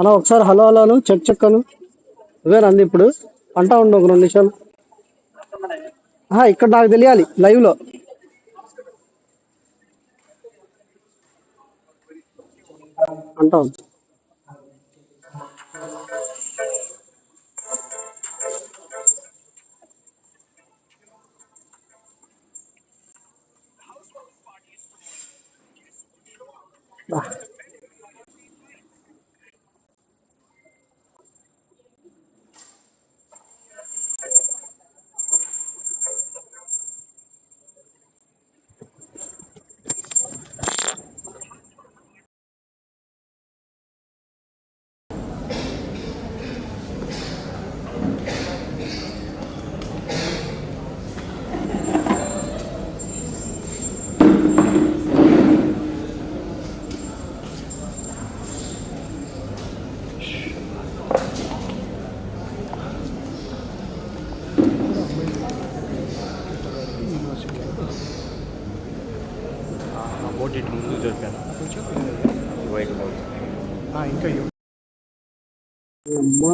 అలా ఒకసారి hello హలోను check చెక్కను ఇవేనంది ఇప్పుడు అంటా ఉండు ఒక 2 నిమిషాలు. ఇక్కడ నాకు తెలియాలి లైవ్ లో. అంటాం అమ్మా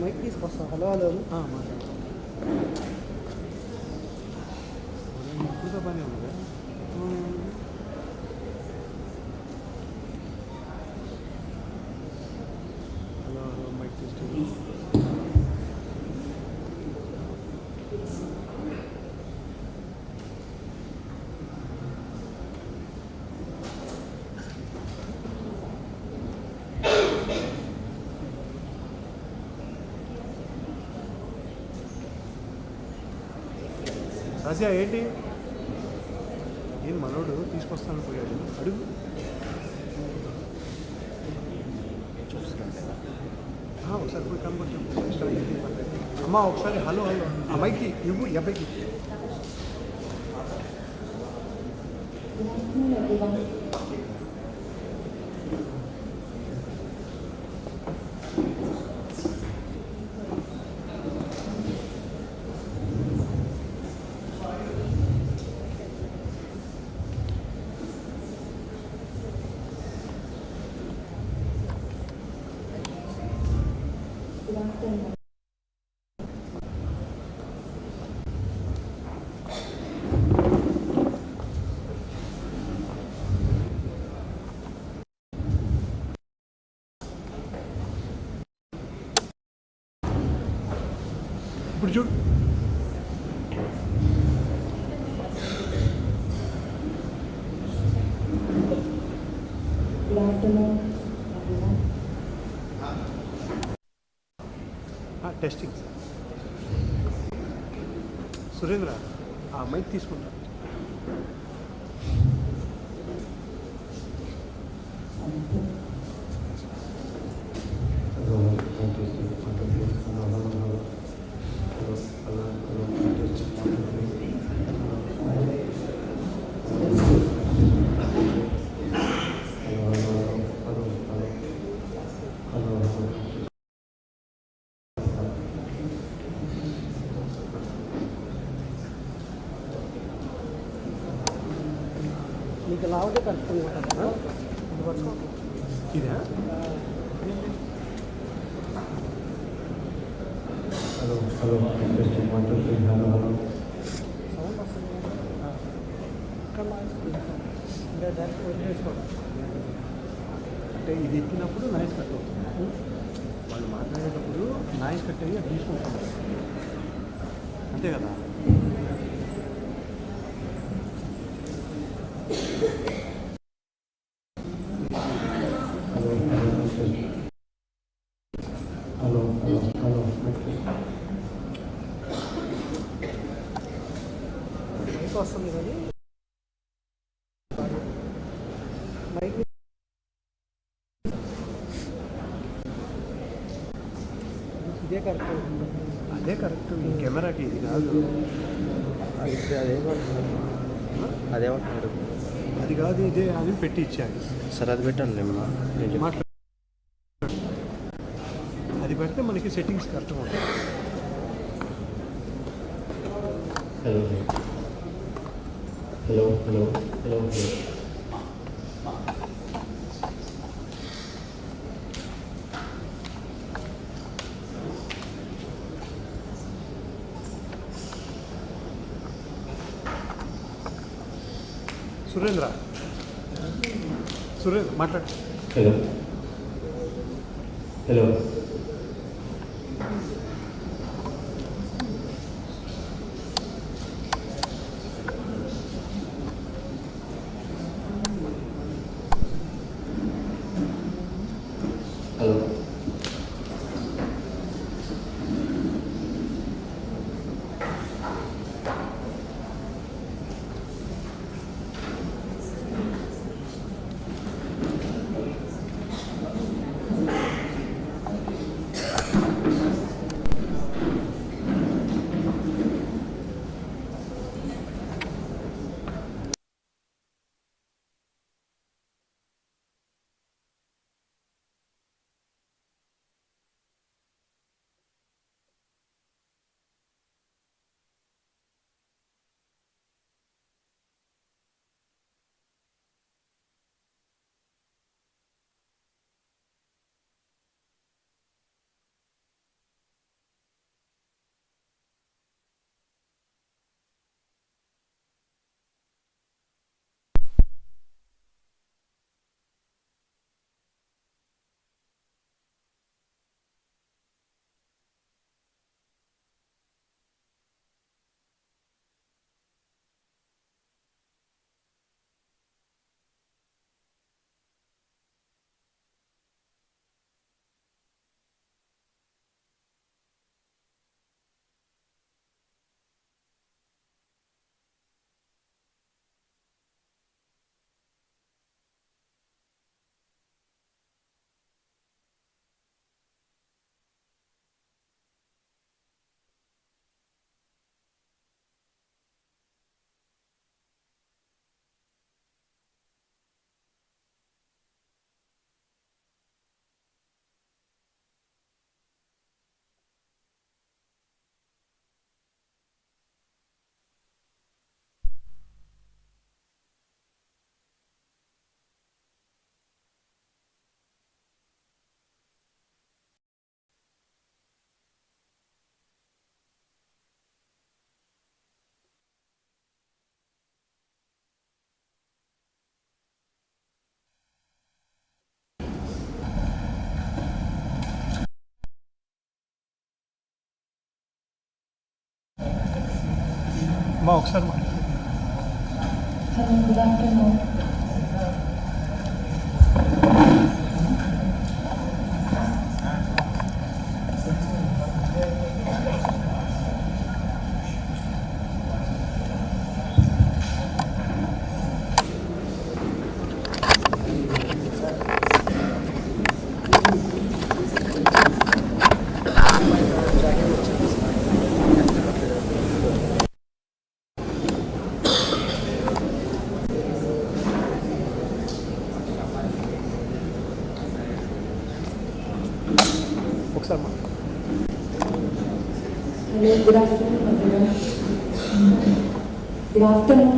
మైక్ తీసుకొస్తా. హలో హలో ఇప్పుడు పని ఉంది. హలో హలో మైక్ తీసుకు. ఆసియా ఏంటి ఏం మనోడు తీసుకొస్తాను పోయాడు అడుగు ఒకసారి పోయి కనబడుతుంది అమ్మ ఒకసారి హలో హలో అమ్మాయికి ఇవ్వు ఈ అబ్బాయికి ఇప్పుడు చూడు టెస్టింగ్ సురేంద్ర ఆ మైక్ తీసుకుంటా నీకు లావుదే కలుపుకుంటా ఇదా hello hello hello hello sound వస్తుంది అంటే ఇది ఎక్కినప్పుడు నాయిస్ కట్ అవుతుంది వాళ్ళు మాట్లాడేటప్పుడు నాయిస్ కట్ అయ్యి అది తీసుకుంటారు అంతే కదా హలో హలో హలో మైక్ వస్తుంది కానీ మైక్ ఇదే కరెక్ట్ అదే కరెక్ట్ ఈ కెమెరాకి ఇది కాదు అదేమంటున్నాడు అది కాదు ఇదే అని పెట్టి ఇచ్చాడు సరే అది పెట్టండి మాట్లాడు అది పెడితే మనకి సెట్టింగ్స్ కరెక్ట్గా ఉంటాయి hello hello hello hello hello Surendra మాట్లాడు హలో హలో హలో అమ్మా ఒకసారి మాట్లాడు. Hello, good afternoon. ఒకసారి మాట్లాడు. Hello, good afternoon, everyone. Good afternoon.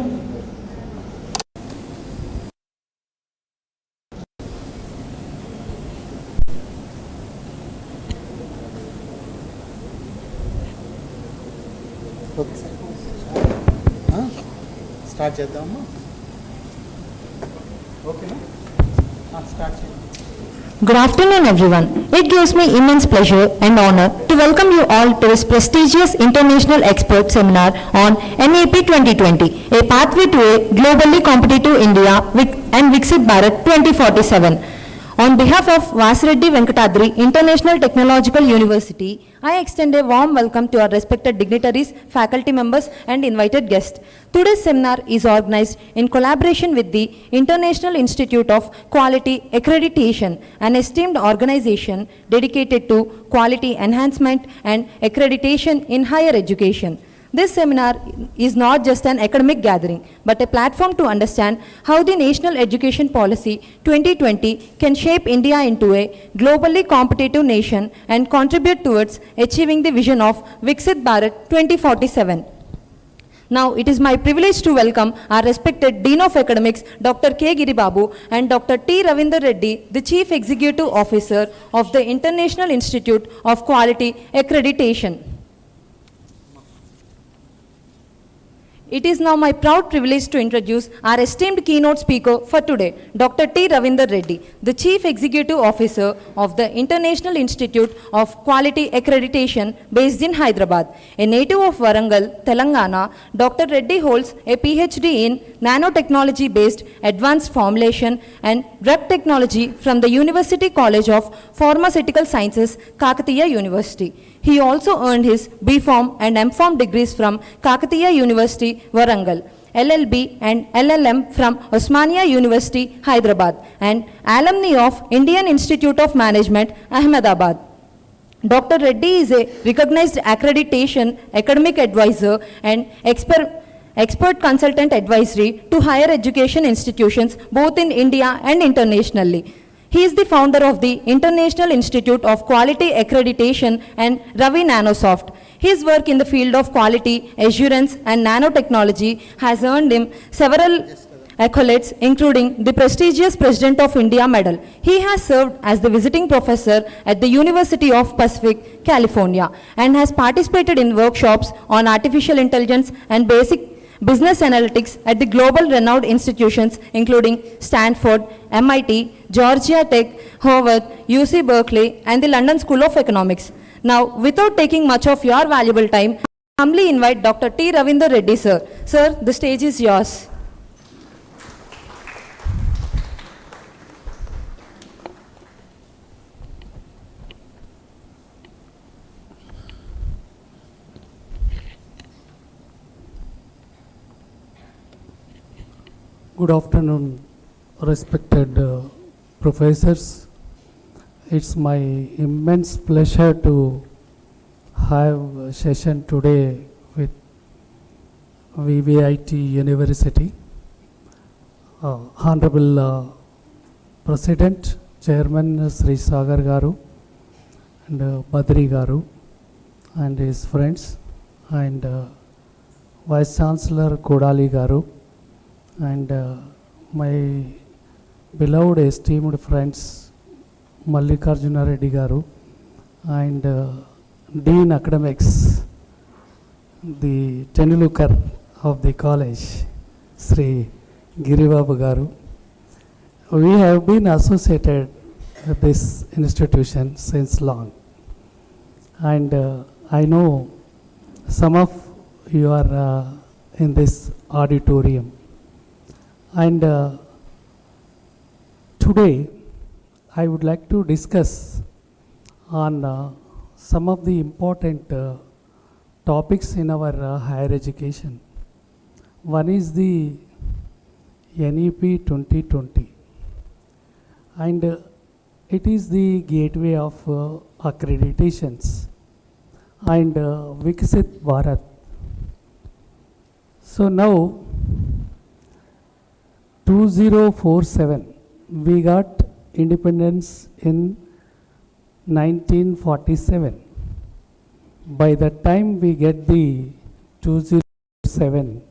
Start చేద్దామా? ఓకేనా? స్టార్ట్ చేద్దాం. Good afternoon, everyone. It gives me immense pleasure and honor to welcome you all to this prestigious international expert seminar on NEP 2020, a pathway to a globally competitive India and Viksit Bharat 2047. On behalf of Vasireddy Venkatadri International Technological University, I extend a warm welcome to our respected dignitaries, faculty members and invited guests. Today's seminar is organized in collaboration with the International Institute of Quality Accreditation, an esteemed organization dedicated to quality enhancement and accreditation in higher education. This seminar is not just an academic gathering, but a platform to understand how the National Education Policy 2020 can shape India into a globally competitive nation and contribute towards achieving the vision of Viksit Bharat 2047. Now, it is my privilege to welcome our respected Dean of Academics, Dr. K. Giribabu, and Dr. T. Ravinder Reddy, the Chief Executive Officer of the International Institute of Quality Accreditation. It is now my proud privilege to introduce our esteemed keynote speaker for today, Dr. T. Ravinder Reddy, the Chief Executive Officer of the International Institute of Quality Accreditation based in Hyderabad. A native of Warangal, Telangana, Dr. Reddy holds a Ph.D. in nanotechnology-based advanced formulation and drug technology from the University College of Pharmaceutical Sciences, Kakatiya University. He also earned his B.Pharm and M.Pharm degrees from Kakatiya University, Warangal, L.L.B and L.L.M from Osmania University, Hyderabad, and Alumni of Indian Institute of Management, Ahmedabad. Dr. Reddy is a recognized accreditation academic advisor and expert consultant advisory to higher education institutions both in India and internationally. He is the founder of the International Institute of Quality Accreditation and Ravi Nanosoft. His work in the field of quality assurance and nanotechnology has earned him several accolades, including the prestigious President of India Medal. He has served as the visiting professor at the University of Pacific, California, and has participated in workshops on artificial intelligence and basic business analytics at the global renowned institutions including Stanford, MIT, Georgia Tech, Harvard, UC Berkeley, and the London School of Economics. Now, without taking much of your valuable time, I humbly invite Dr. T. Ravinder Reddy, sir. Sir, the stage is yours. Good afternoon, respected professors. It's my immense pleasure to have a session today with VVIT University. Honorable President, Chairman Sri Sagar Garu and Badri Garu and his friends, and Vice Chancellor Kodali Garu, and my beloved esteemed friends Mallikarjuna Reddy Garu, and Dean Academics, the Tenuluker of the college, Sri Giribabu Garu. We have been associated with this institution since long, and I know some of your in this auditorium. And today I would like to discuss on some of the important topics in our higher education. One is the NEP 2020, and it is the gateway of accreditations, and Viksit Bharat. So now 2047, we got independence in 1947. By the time we get the 2007,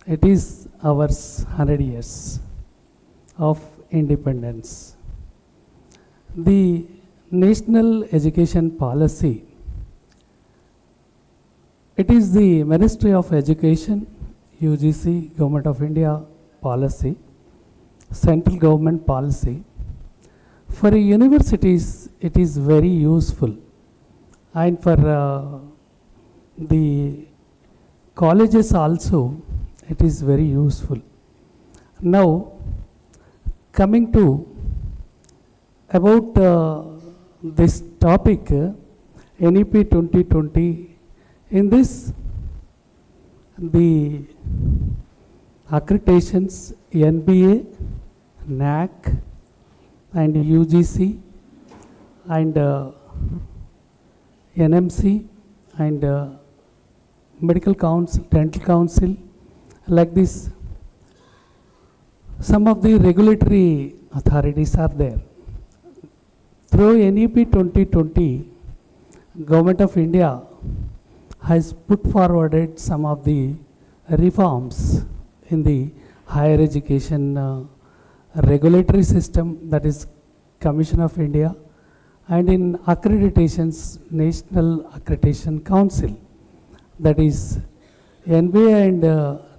it is our 100 years of independence. The national education policy, it is the Ministry of Education, UGC, Government of India policy, central government policy. For universities, it is very useful, and for the colleges also, it is very useful. Now, coming to about this topic, NEP 2020, in this, the accreditations, NBA, NAC, and UGC, and NMC, and Medical Council, Dental Council, like this. Some of the regulatory authorities are there. Through NEP 2020, Government of India has put forwarded some of the reforms in the higher education regulatory system, that is Commission of India, and in accreditations, National Accreditation Council, that is NBA and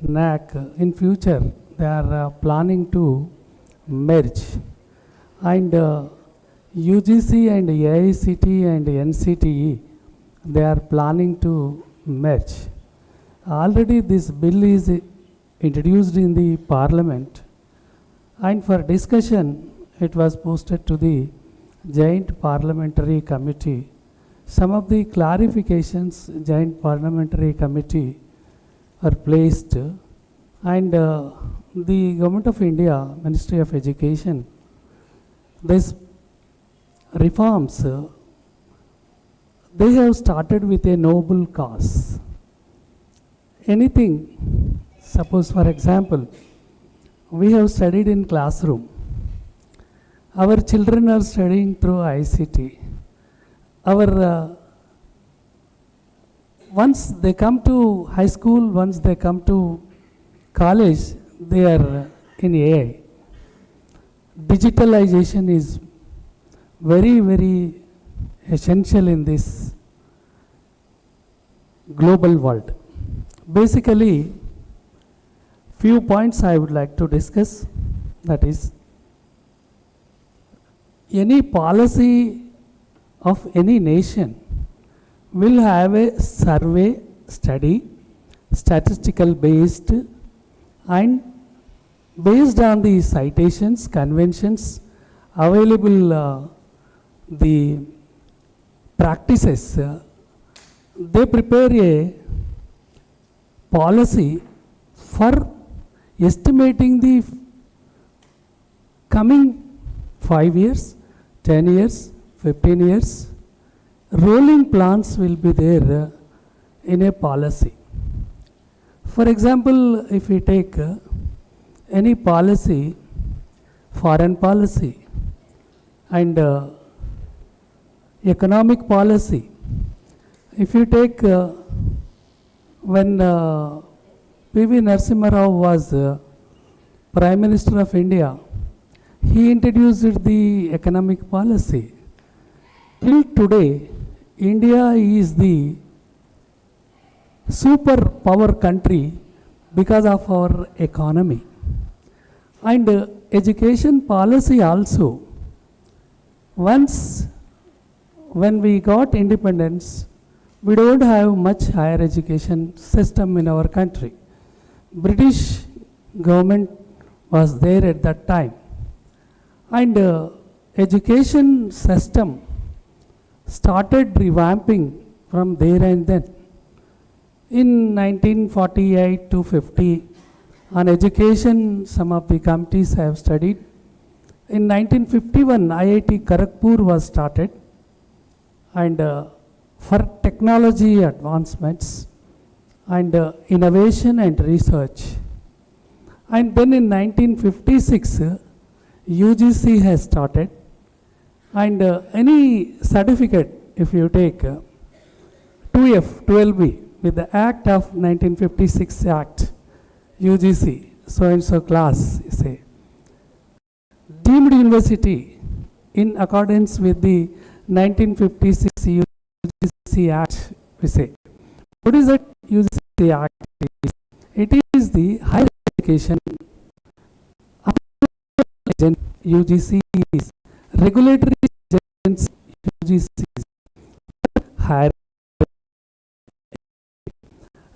NAC. In future, they are planning to merge, and UGC and AICT and NCTE, they are planning to merge. Already this bill is introduced in the Parliament, and for discussion it was posted to the Joint Parliamentary Committee. Some of the clarifications Joint Parliamentary Committee are placed, and the Government of India, Ministry of Education, these reforms, they have started with a noble cause. Anything, suppose for example, we have studied in classroom. Our children are studying through ICT. Our once they come to high school, once they come to college, they are in AI. Digitalization is very, very essential in this global world. Basically, few points I would like to discuss, that is, any policy of any nation will have a survey study, statistical based, and based on the citations, conventions, available the practices, they prepare a policy for estimating the coming 5 years, 10 years, 15 years. Rolling plans will be there in a policy. For example, if we take any policy, foreign policy, and economic policy, if you take when P.V. Narasimha Rao was Prime Minister of India, he introduced the economic policy. Till today, India is the superpower country because of our economy. And education policy also, once when we got independence, we don't have much higher education system in our country. British government was there at that time, and education system started revamping from there and then. In 1948 to 50, on education, some of the committees have studied. In 1951, IIT Kharagpur was started, and for technology advancements and innovation and research. And then in 1956, UGC has started, and any certificate, if you take 2F, 12B, with the Act of 1956 Act, UGC, so and so class, say, deemed university in accordance with the 1956 UGC Act, we say. What is that UGC Act? It is the higher education UGC is regulatory agency UGC is higher.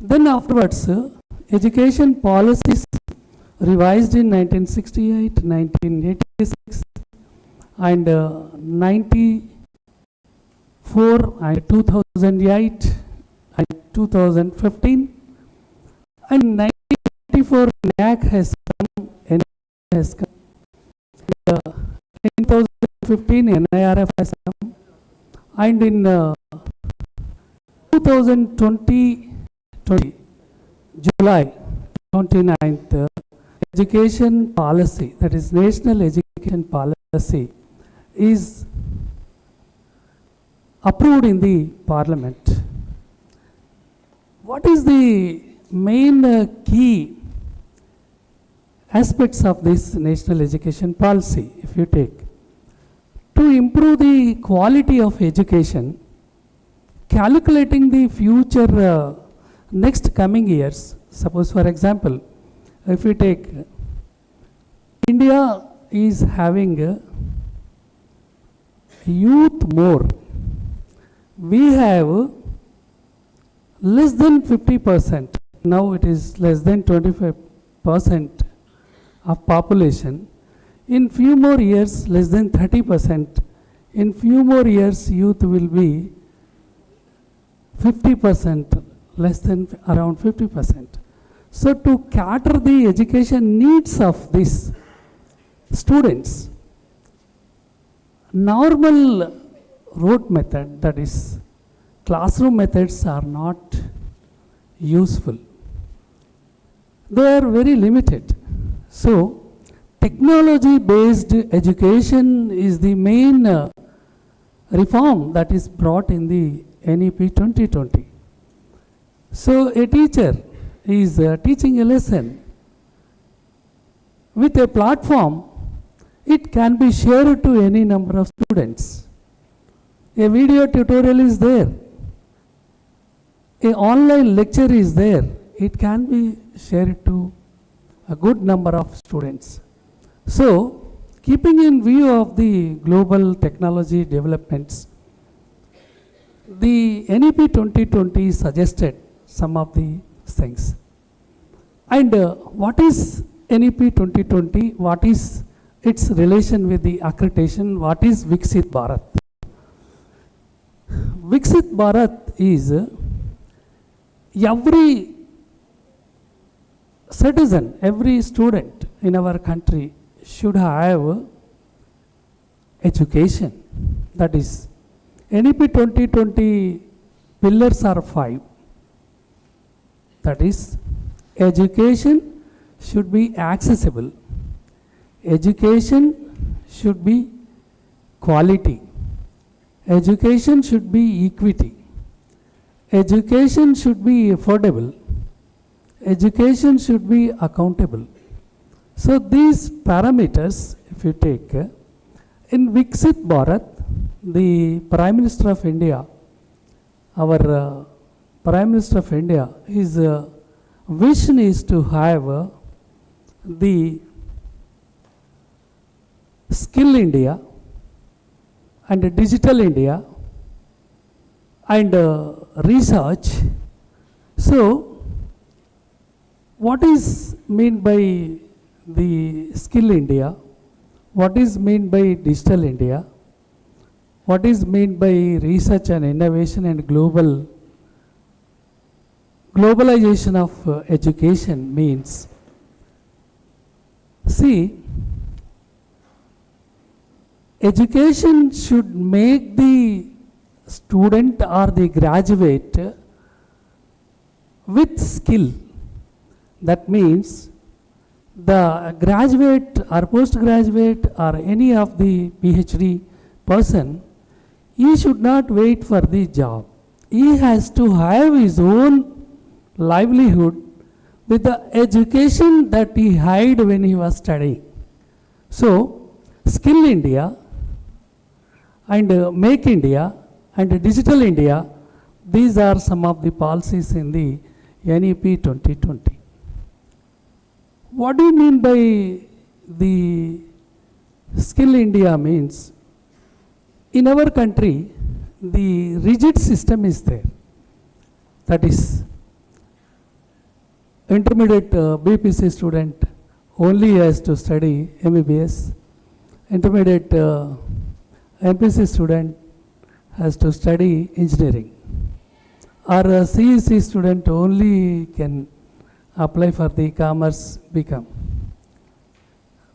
Then afterwards, education policies revised in 1968, 1986, and 94 and 2008 and 2015, and 1994 NAC has come, NEP has come, in 2015 NIRF has come, and in 2020 July 29th, education policy, that is national education policy, is approved in the parliament. What is the main key aspects of this national education policy, if you take? To improve the quality of education, calculating the future next coming years. Suppose, for example, if we take India is having youth more. We have less than 50%. Now it is less than 25% of population. In few more years, less than 30%. In few more years, youth will be 50%, less than around 50%. So to cater the education needs of these students, normal rote method, that is classroom methods, are not useful. They are very limited. So technology based education is the main reform that is brought in the NEP 2020. So a teacher is teaching a lesson with a platform. It can be shared to any number of students. A video tutorial is there. An online lecture is there. It can be shared to a good number of students. So, keeping in view of the global technology developments, the NEP 2020 suggested some of the things. And what is NEP 2020? What is its relation with the accreditation? What is Viksit Bharat? Viksit Bharat is every citizen, every student in our country should have education. That is, NEP 2020 pillars are 5. That is, education should be accessible. Education should be quality. Education should be equity. Education should be affordable. Education should be accountable. So these parameters, if you take, in Viksit Bharat, the Prime Minister of India, our Prime Minister of India, his vision is to have the Skill India and Digital India and research. So what is mean by the Skill India? What is mean by Digital India? What is mean by research and innovation and globalization of education means? See, education should make the student or the graduate with skill. That means the graduate or postgraduate or any of the PhD person, he should not wait for the job. He has to have his own livelihood with the education that he had when he was studying. So, Skill India and Make India and Digital India, these are some of the policies in the NEP 2020. What do you mean by the Skill India means? In our country, the rigid system is there. That is, intermediate BPC student only has to study MBBS. Intermediate MPC student has to study engineering. Or a CEC student only can apply for the commerce BCom.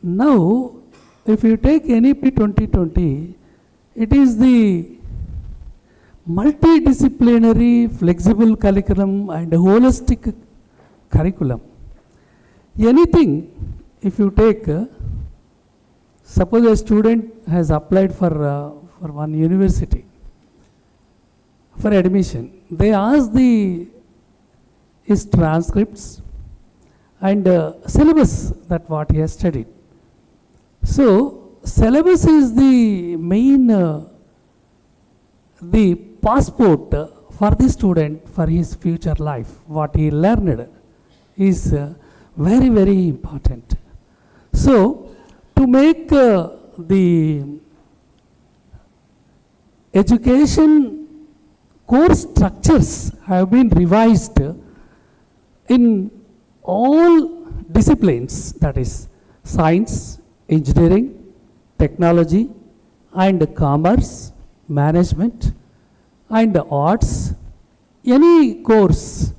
Now, if you take NEP 2020, it is the multidisciplinary, flexible curriculum and holistic curriculum. Anything, if you take, suppose a student has applied for one university for admission, they ask his transcripts and syllabus that what he has studied. So, syllabus is the main, the passport for the student for his future life. What he learned is very, very important. So, to make the education course structures have been revised in all disciplines, that is science, engineering, technology and commerce, management and arts. Any course,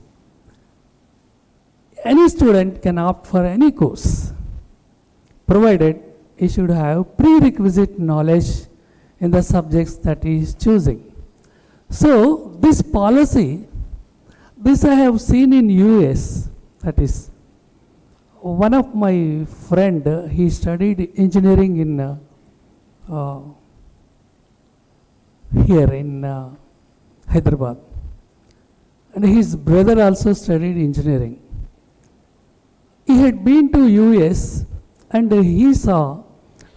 any student can opt for any course, provided he should have prerequisite knowledge in the subjects that he is choosing. So, this policy, this I have seen in US, that is, one of my friend, he studied engineering in here in Hyderabad, and his brother also studied engineering. He had been to US and he saw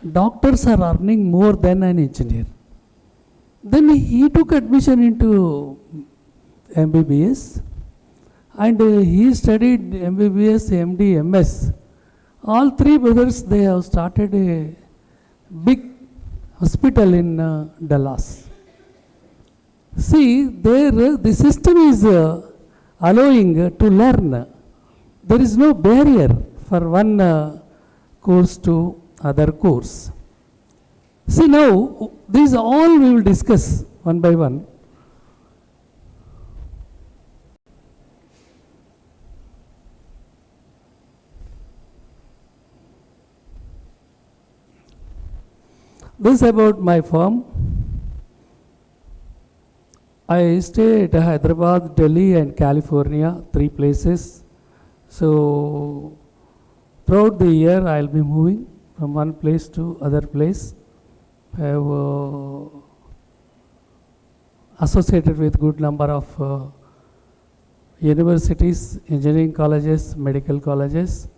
doctors are earning more than an engineer. Then he took admission into MBBS and he studied MBBS, MD, MS. All three brothers, they have started a big hospital in Dallas. See, there the system is allowing to learn. There is no barrier for one course to other course. See, now these all we will discuss one by one. This about my firm. I stay at Hyderabad, Delhi and California, 3 places. So throughout the year I will be moving from one place to other place. I have associated with good number of universities, engineering colleges, medical colleges.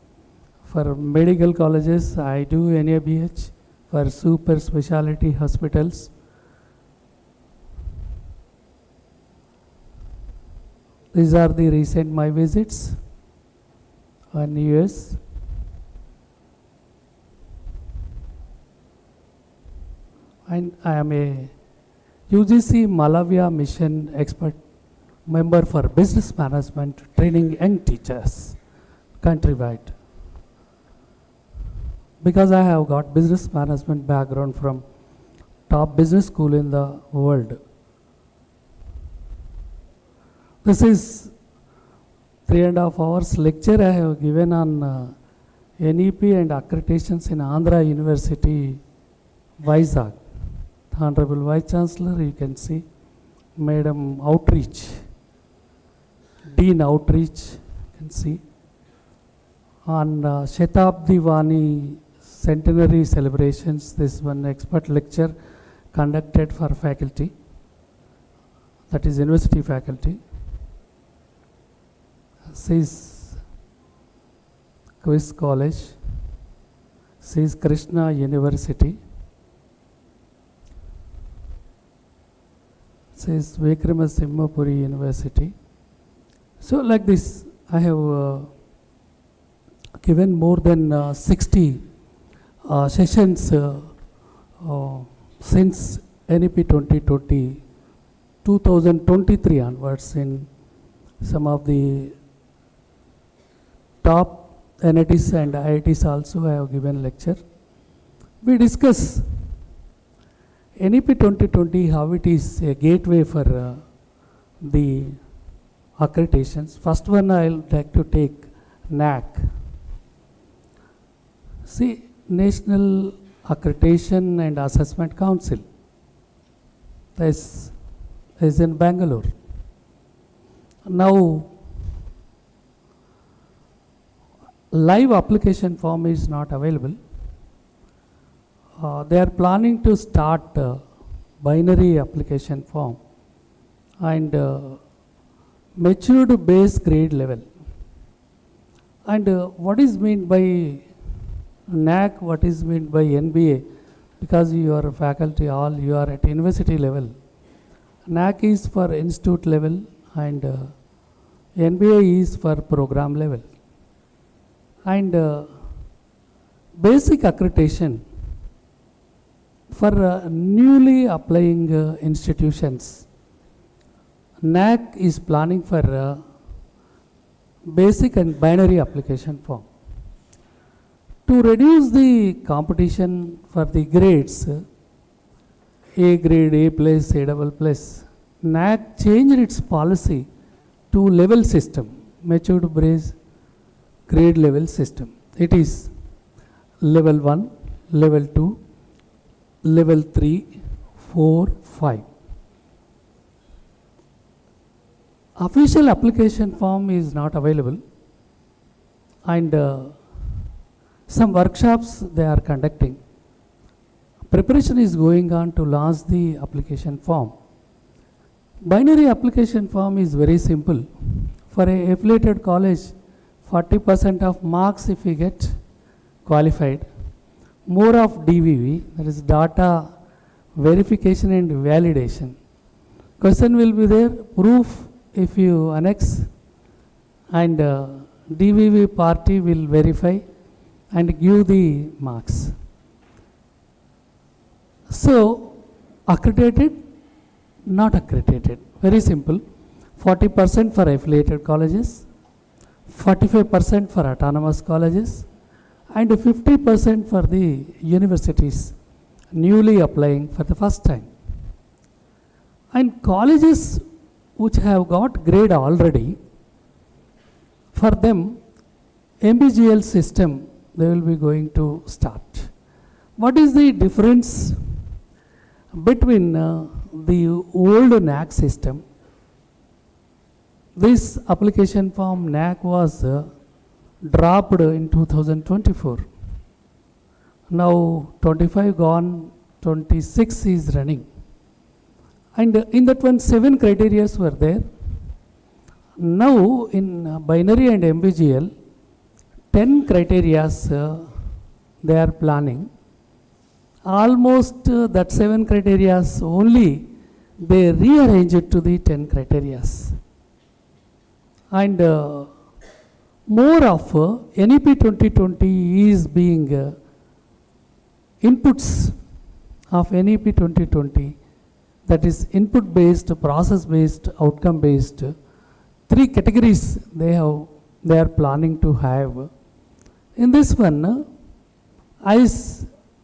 For medical colleges, I do NABH. For super specialty hospitals, these are the recent my visits on US. And I am a UGC Malavia Mission expert member for business management, training young teachers. countrywide. Because I have got business management background from top business school in the world. This is 3.5 hours lecture I have given on NEP and accreditations in Andhra University, Vizag. The Honorable Vice Chancellor, you can see, Madam Outreach, Dean Outreach, you can see. On Shatabdi Vani centenary celebrations, this one expert lecture conducted for faculty, that is university faculty. This is Quiz College, this is Krishna University, this is Vikramasinghe University. So like this, I have given more than 60 sessions since NEP 2020, 2023 onwards in some of the top NITs and IITs also I have given lecture. We discuss NEP 2020, how it is a gateway for the accreditations. First one I will like to take NAC. See, National Accreditation and Assessment Council. This is in Bangalore. Now, live application form is not available. They are planning to start binary application form and matured base grade level. And what is meant by NAC, what is meant by NBA? Because you are a faculty, all you are at university level. NAC is for institute level and NBA is for program level. And basic accreditation for newly applying institutions. NAC is planning for basic and binary application form. To reduce the competition for the grades, A grade, A plus, A double plus, NAC changed its policy to level system, matured base grade level system. It is level 1, level 2, level 3, 4, 5. Official application form is not available, and some workshops they are conducting. Preparation is going on to launch the application form. Binary application form is very simple. For a affiliated college, 40% of marks if we get qualified, more of DVV, that is data verification and validation. Question will be there, proof if you annex, and DVV party will verify and give the marks. So, accredited, not accredited, very simple. 40% for affiliated colleges, 45% for autonomous colleges, and 50% for the universities newly applying for the first time. And colleges which have got grade already, for them MBGL system they will be going to start. What is the difference between the old NAC system? This application form NAC was dropped in 2024. Now 25 gone, 26 is running. And in that one 7 criteria were there. Now in binary and MBGL 10 criteria they are planning. Almost that 7 criteria only they rearrange it to the 10 criteria. And more of NEP 2020 is being inputs of NEP 2020, that is input based, process based, outcome based. 3 categories they have they are planning to have. In this one,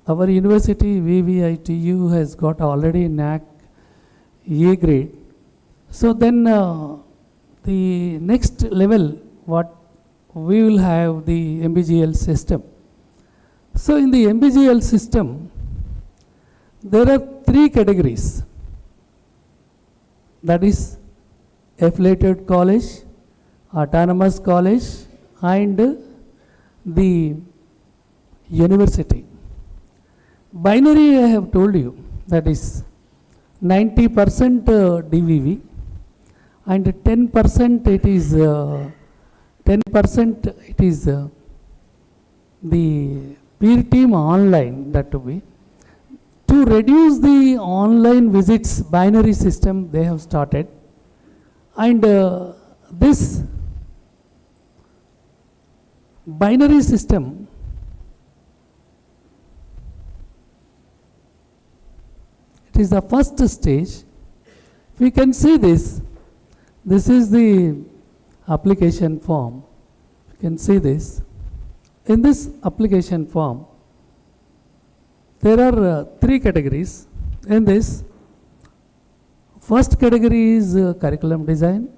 our university VVITU has got already NAC A grade. So then the next level, what we will have the MBGL system. So in the MBGL system, there are 3 categories. That is affiliated college, autonomous college, and the university. Binary I have told you, that is 90% DVV and 10% it is the peer team online, that to be. To reduce the online visits, binary system they have started, and this binary system it is the first stage. We can see this. This is the application form. You can see this. In this application form, there are 3 categories. In this, first category is curriculum design.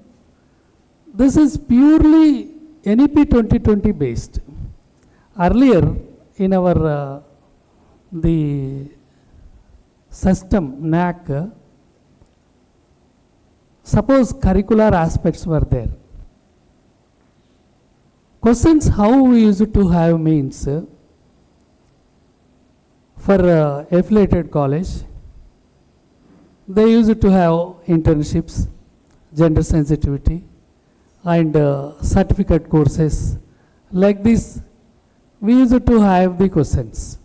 This is purely NEP 2020 based. Earlier in our the system NAC, suppose curricular aspects were there. Questions how we used to have means for affiliated college, they used to have internships, gender sensitivity, and certificate courses. Like this, we used to have the questions.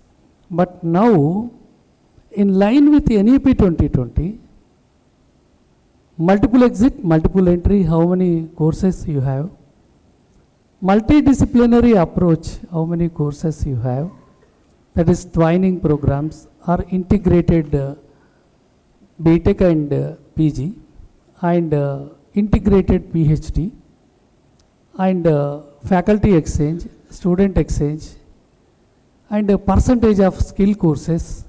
But now, in line with NEP 2020, multiple exit, multiple entry, how many courses you have, multidisciplinary approach, how many courses you have, that is twining programs or integrated BTech and PG, and integrated Ph.D, and faculty exchange, student exchange, and a percentage of skill courses,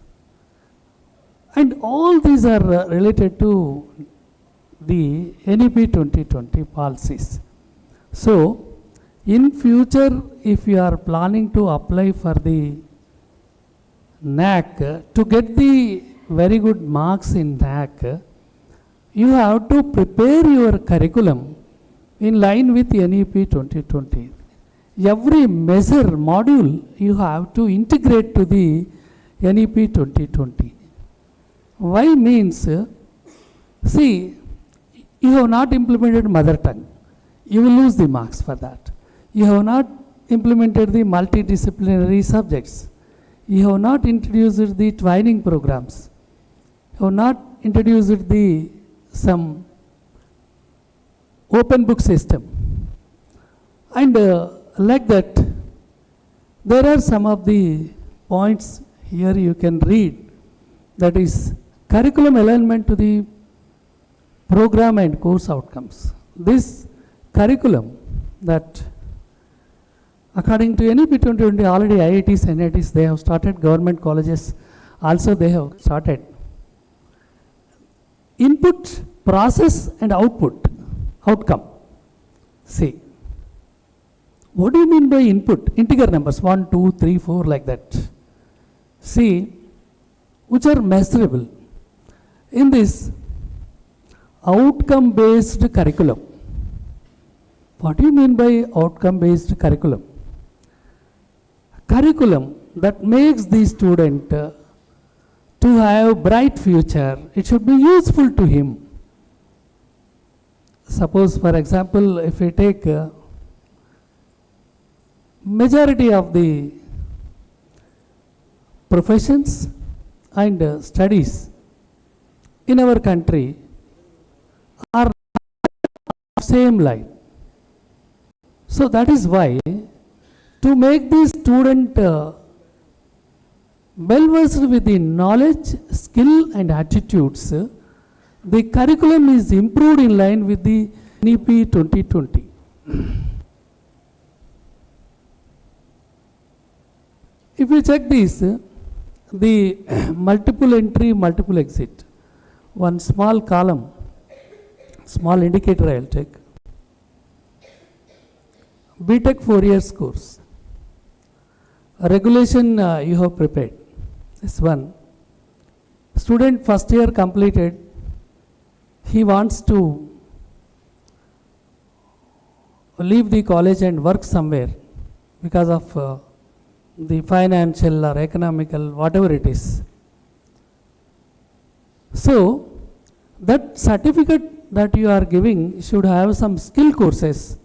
and all these are related to the NEP 2020 policies. So, in future, if you are planning to apply for the NAC, to get the very good marks in NAC, you have to prepare your curriculum in line with NEP 2020. Every measure module you have to integrate to the NEP 2020. Why means, see, you have not implemented mother tongue, you will lose the marks for that. You have not implemented the multidisciplinary subjects. You have not introduced the twining programs. You have not introduced the some open book system. And like that, there are some of the points here you can read, that is curriculum alignment to the program and course outcomes. This curriculum that according to NEP 2020, already IITs, NITs, they have started, government colleges also they have started. Input, process and outcome. See, what do you mean by input? Integer numbers, 1, 2, 3, 4, like that. See, which are measurable. In this outcome based curriculum, what do you mean by outcome based curriculum? Curriculum that makes the student to have bright future, it should be useful to him. Suppose for example, if we take majority of the professions and studies in our country are same line. So that is why, to make the student well versed with the knowledge, skill and attitudes, the curriculum is improved in line with the NEP 2020. If you check this, the multiple entry, multiple exit, one small column, small indicator I will take. BTech 4 years course. A regulation you have prepared. This one. Student first year completed. He wants to leave the college and work somewhere because of the financial or economical, whatever it is. So, that certificate that you are giving should have some skill courses.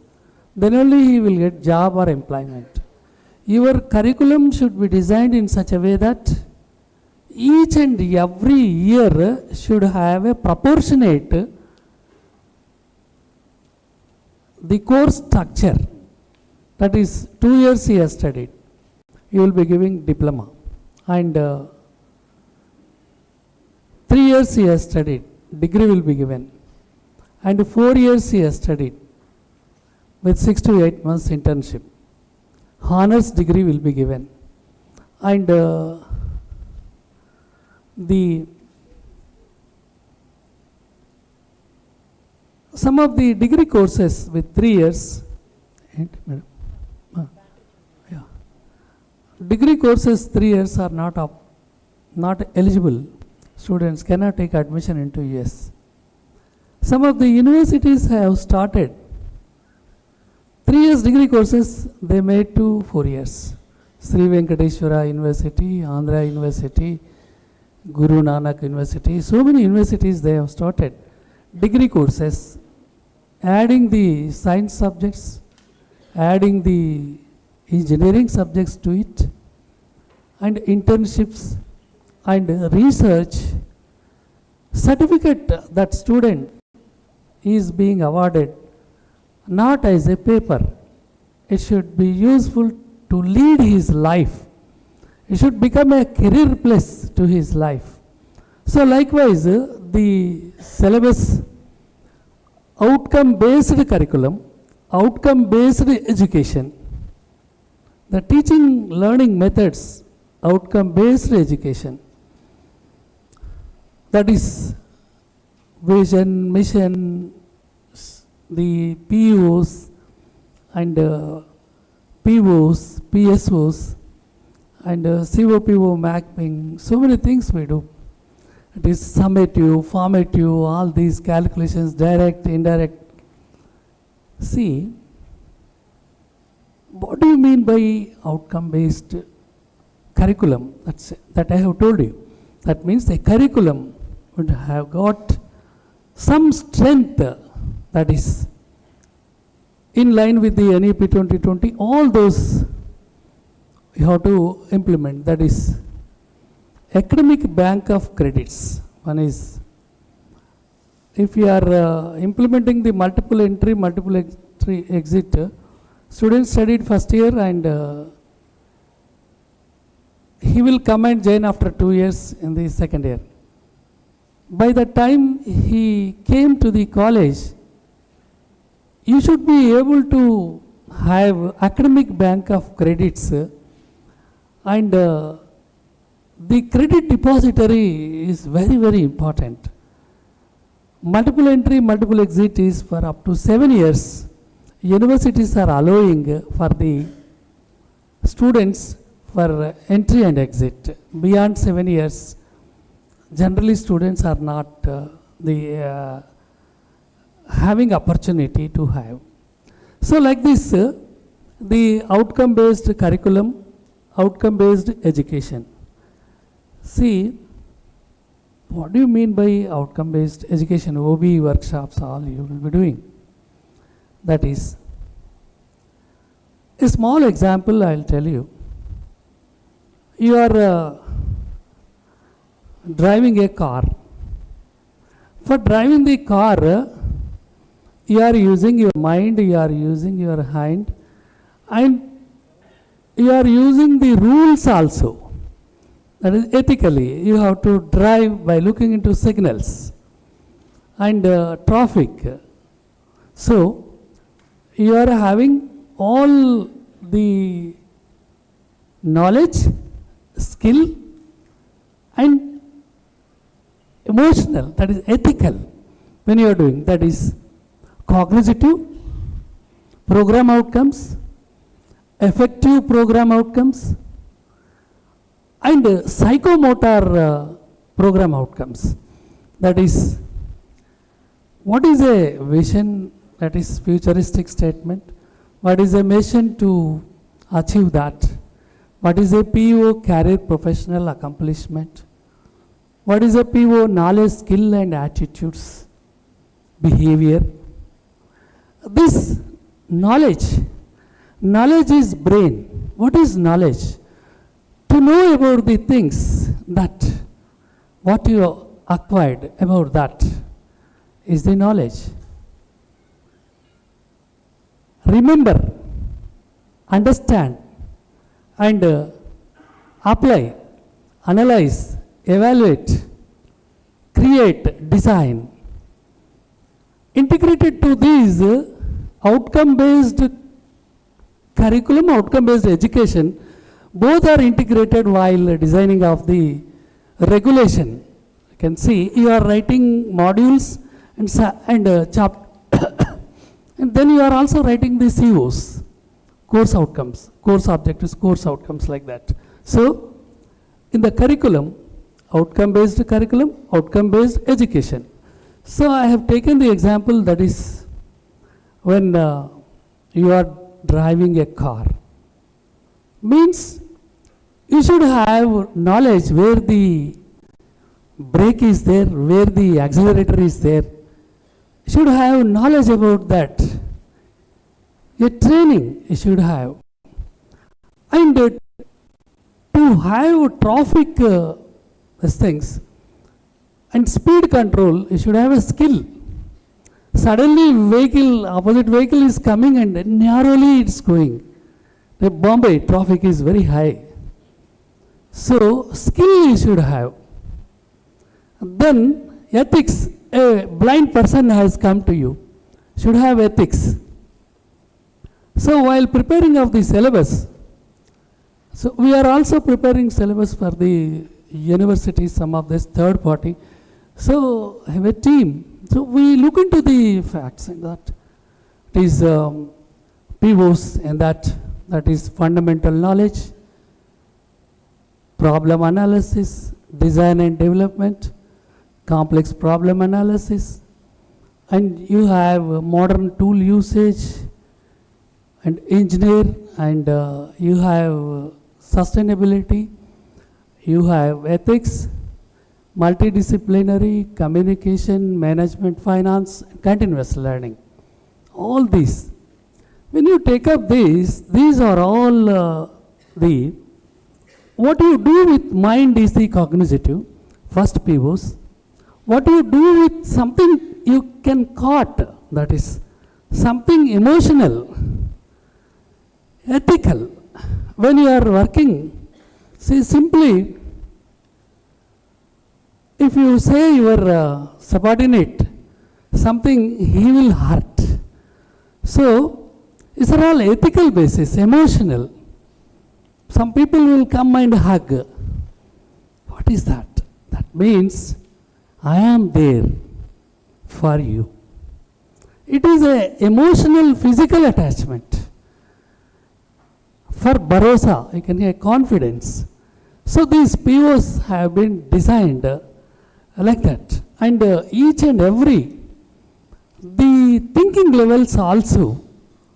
Then only he will get job or employment. Your curriculum should be designed in such a way that each and every year should have a proportionate the course structure. That is 2 years he has studied. You will be giving diploma, and 3 years he has studied, degree will be given, and 4 years he has studied with 6 to 8 months internship. Honors degree will be given, and some of the degree courses with 3 years. Degree courses 3 years are not eligible. Students cannot take admission into US. Some of the universities have started 3 years degree courses, they made to 4 years. Sri Venkatadri University, Andhra University, Guru Nanak University, so many universities they have started degree courses, adding the science subjects, adding the engineering subjects to it, and internships and research. Certificate that student is being awarded not as a paper. It should be useful to lead his life. It should become a career place to his life. So likewise, the syllabus, outcome-based curriculum, outcome-based education, the teaching learning methods, outcome-based education, that is vision, mission, the POs and POs, PSOs, and COPO mapping, so many things we do. It is summative, formative, all these calculations, direct, indirect. See, what do you mean by outcome-based curriculum? That I have told you. That means the curriculum would have got some strength that is in line with the NEP 2020. All those you have to implement. That is academic bank of credits. One is, if you are implementing the multiple entry, multiple exit, students studied first year and he will come and join after 2 years in the second year. By the time he came to the college, you should be able to have academic bank of credits, and the credit depository is very, very important. Multiple entry, multiple exit is for up to 7 years. Universities are allowing for the students for entry and exit. Beyond 7 years, generally students are not having opportunity to have. So like this, the outcome-based curriculum, outcome-based education. See, what do you mean by outcome-based education? OB workshops, all you will be doing. That is, a small example I will tell you. You are driving a car. For driving the car, you are using your mind, you are using your hand, and you are using the rules also. That is, ethically, you have to drive by looking into signals and traffic. So, you are having all the knowledge skill and emotional, that is ethical when you are doing, that is cognitive program outcomes, effective program outcomes, and psychomotor program outcomes. That is, what is a vision, that is futuristic statement, what is a mission to achieve that, what is a PO career professional accomplishment, what is a PO knowledge, skill and attitudes, behavior. This knowledge is brain. What is knowledge? To know about the things that what you acquired about that is the knowledge. Remember, understand and apply, analyze, evaluate, create, design. Integrated to these outcome-based curriculum, outcome-based education, both are integrated while designing of the regulation. You can see you are writing modules and and then you are also writing the COs, course outcomes, course objectives, course outcomes, like that. So, in the curriculum, outcome-based curriculum, outcome-based education. So, I have taken the example, that is when you are driving a car. Means you should have knowledge where the brake is there, where the accelerator is there. You should have knowledge about that. A training you should have. And to have traffic things and speed control, you should have a skill. Suddenly opposite vehicle is coming and narrowly it's going. The Bombay traffic is very high. So, skill you should have. Then, ethics. A blind person has come to you, should have ethics. So, while preparing of the syllabus, so we are also preparing syllabus for the university, some of this third party. So, I have a team. So, we look into the facts and that it is POs and that is fundamental knowledge, problem analysis, design and development, complex problem analysis, and you have modern tool usage and engineer, and you have sustainability, you have ethics, multidisciplinary, communication, management, finance, continuous learning. All these. When you take up these are all what you do with mind is the cognitive, first POs. What you do with something you can caught, that is something emotional, ethical. When you are working, see, simply, if you say your subordinate something, he will hurt. So, these are all ethical basis, emotional. Some people will come and hug. What is that? That means I am there for you. It is an emotional, physical attachment. For bharosa, you can get confidence. So these POs have been designed like that. And each and every, the thinking levels also,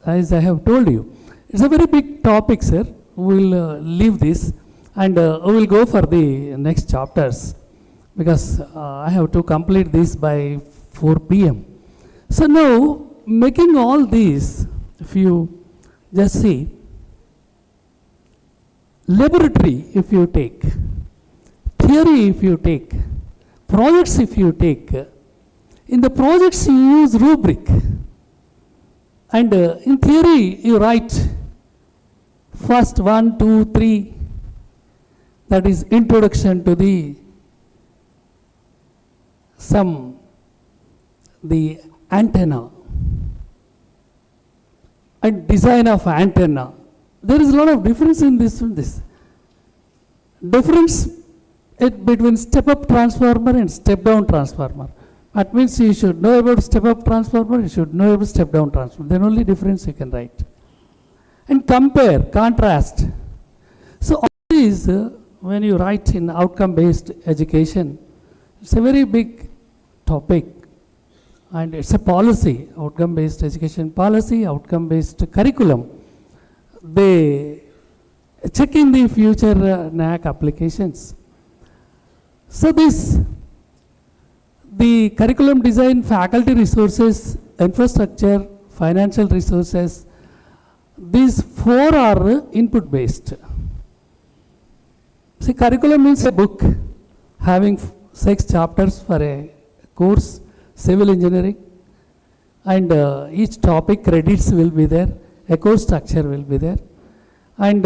as I have told you, it's a very big topic, sir. We will leave this and we will go for the next chapters, because I have to complete this by 4 p.m. So now, making all these, if you just see, laboratory if you take, theory if you take, projects if you take, in the projects you use rubric, and in theory you write first 1, 2, 3, that is introduction to the antenna and design of antenna. There is a lot of difference in this and this. difference between step-up transformer and step-down transformer. That means you should know about step-up transformer, you should know about step-down transformer. Then only difference you can write. And compare, contrast. So all these, when you write in outcome-based education, it's a very big topic. And it's a policy, outcome-based education policy, outcome-based curriculum. They check in the future NAC applications. So the curriculum design, faculty resources, infrastructure, financial resources, these four are input based. See, curriculum means a book having 6 chapters for a course, civil engineering, and each topic credits will be there, a course structure will be there, and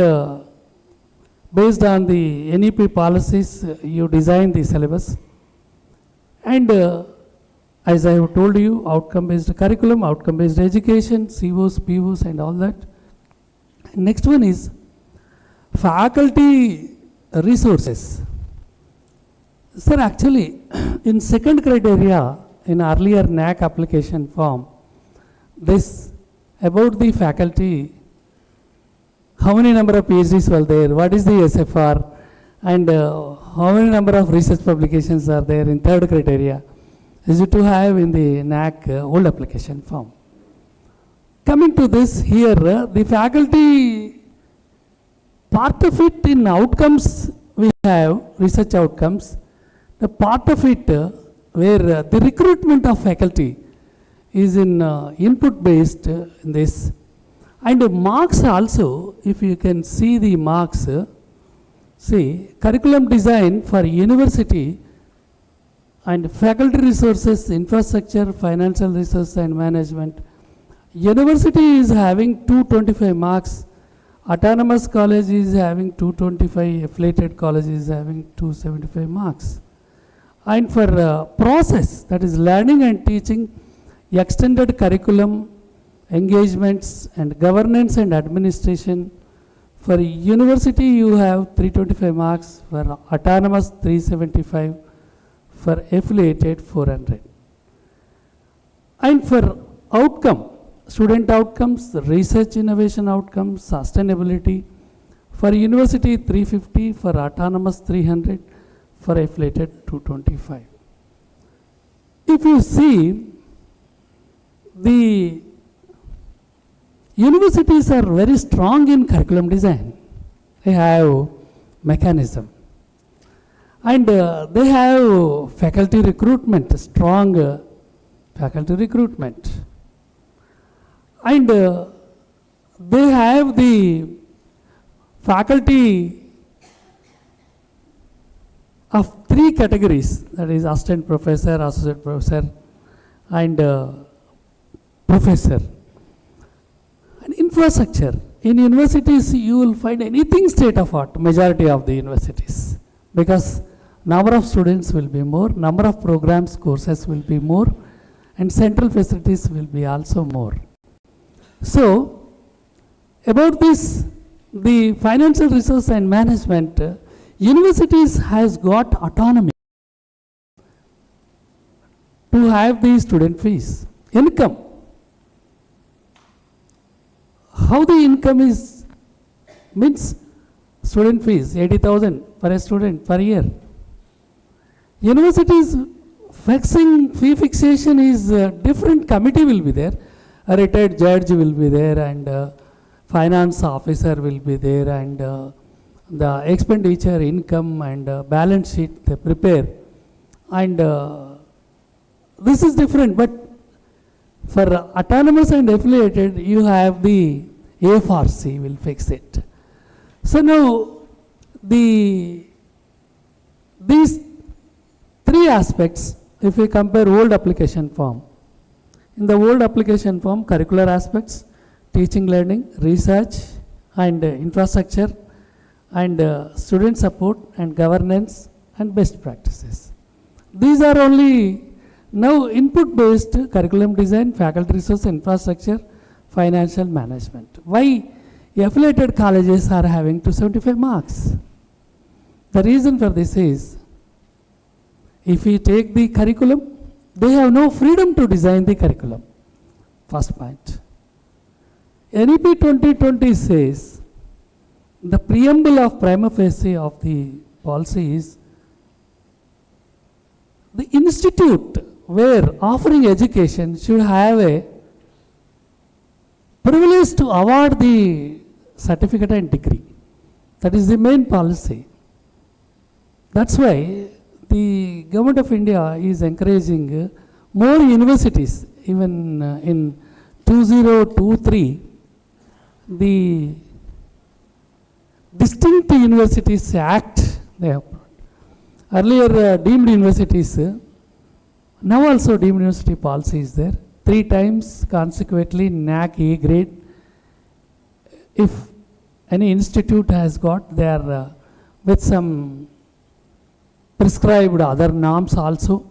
based on the NEP policies, you design the syllabus. And as I have told you, outcome-based curriculum, outcome-based education, COs, POs, and all that. Next one is faculty resources. Sir, actually, in second criteria, in earlier NAC application form, this about the faculty, how many number of PhDs were there, what is the SFR, and how many number of research publications are there in third criteria, is it to have in the NAC old application form. Coming to this here, the faculty, part of it in outcomes, we have research outcomes, the part of it where the recruitment of faculty is in input based in this. And marks also, if you can see the marks, see, curriculum design for university and faculty resources, infrastructure, financial resources and management. University is having 225 marks, autonomous college is having 225, affiliated college is having 275 marks. And for process, that is learning and teaching, extended curriculum, engagements and governance and administration. For university you have 325 marks, for autonomous 375, for affiliated 400. And for outcome, student outcomes, research innovation outcomes, sustainability, for university 350, for autonomous 300, for affiliated 225. If you see, the universities are very strong in curriculum design. They have mechanism. And they have faculty recruitment, strong faculty recruitment. And they have the faculty of 3 categories, that is assistant professor, associate professor, and professor. And infrastructure. In universities, you will find anything state of art, majority of the universities, because number of students will be more, number of programs, courses will be more, and central facilities will be also more. So, about this, the financial resource and management, universities has got autonomy to have the student fees. Income. How the income is, means student fees, 80,000 per a student per year. Universities fixing fee fixation is different committee will be there. A retired judge will be there, and finance officer will be there, and the expenditure, income and balance sheet they prepare. And this is different, but for autonomous and affiliated, you have the AFRC will fix it. So now, these 3 aspects, if we compare old application form, in the old application form, curricular aspects, teaching, learning, research and infrastructure, and student support and governance and best practices. These are only now input based curriculum design, faculty resource, infrastructure, financial management. Why affiliated colleges are having 275 marks? The reason for this is, if we take the curriculum, they have no freedom to design the curriculum. First point. NEP 2020 says, the preamble of prima facie of the policy is, the institute where offering education should have a privilege to award the certificate and degree. That is the main policy. That's why the Government of India is encouraging more universities. Even in 2023, the Distinct Universities Act, they have brought. Earlier deemed universities, now also deemed university policy is there. 3 times consequently NAC A grade. If any institute has got, they are with some prescribed other norms also.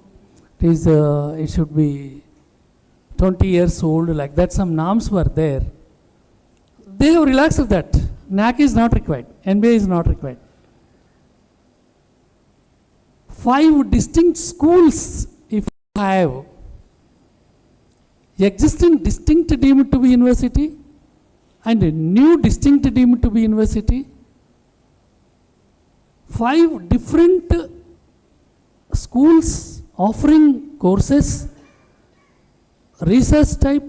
It should be 20 years old, like that. Some norms were there. They have relaxed that. NAC is not required. NBA is not required. 5 distinct schools, if you have existing distinct deemed to be university and a new distinct deemed to be university, 5 different schools offering courses, research type,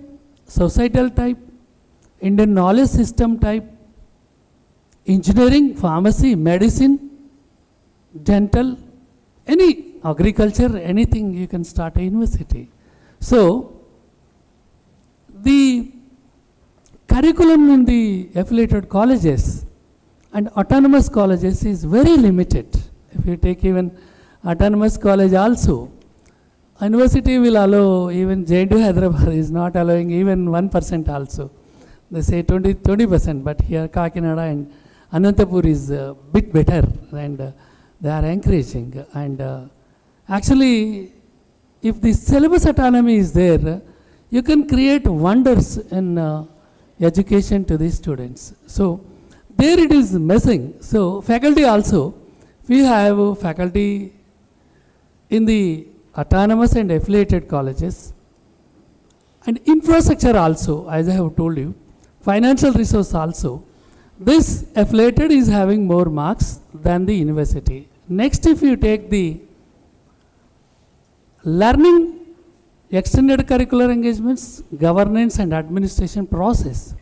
societal type, Indian knowledge system type, engineering, pharmacy, medicine, dental, any agriculture, anything, you can start a university. So, the curriculum in the affiliated colleges and autonomous colleges is very limited. If you take even autonomous college also, university will allow, even JNU Hyderabad is not allowing even 1% also. They say 20%, but here Kakinada and Anantapur is a bit better, and they are encouraging. And actually, if the syllabus autonomy is there, you can create wonders in education to the students. So, there it is missing. So, faculty also, we have faculty in the autonomous and affiliated colleges, and infrastructure also, as I have told you, financial resource also. This affiliated is having more marks than the university. Next, if you take the learning, extended curricular engagements, governance and administration process.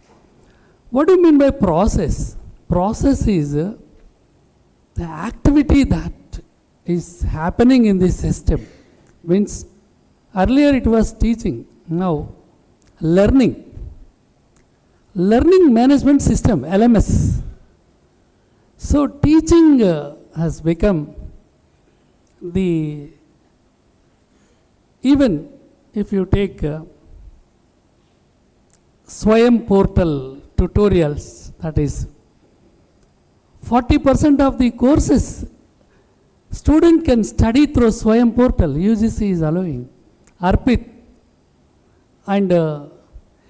What do you mean by process? Process is the activity that is happening in the system. Means earlier it was teaching, now learning. Learning management system, LMS. So teaching has become the, even if you take Swayam portal tutorials, that is 40% of the courses student can study through Swayam portal, UGC is allowing, Arpit, and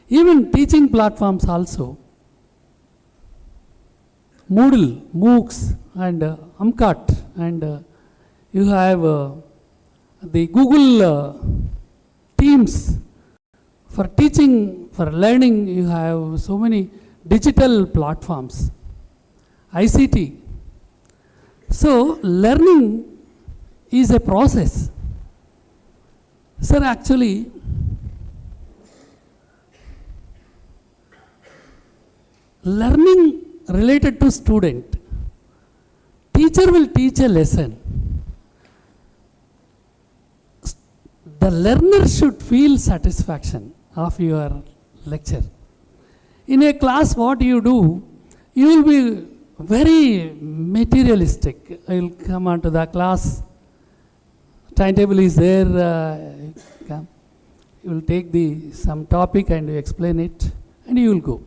even teaching platforms also, Moodle, MOOCs and UMCAT, and you have the Google Teams. For teaching, for learning, you have so many digital platforms, ICT. So, learning is a process. Sir, actually, learning related to student, teacher will teach a lesson. The learner should feel satisfaction of your lecture. In a class, what you do, you will be very materialistic. I will come on to the class, timetable is there, you will take some topic and you explain it, and you will go.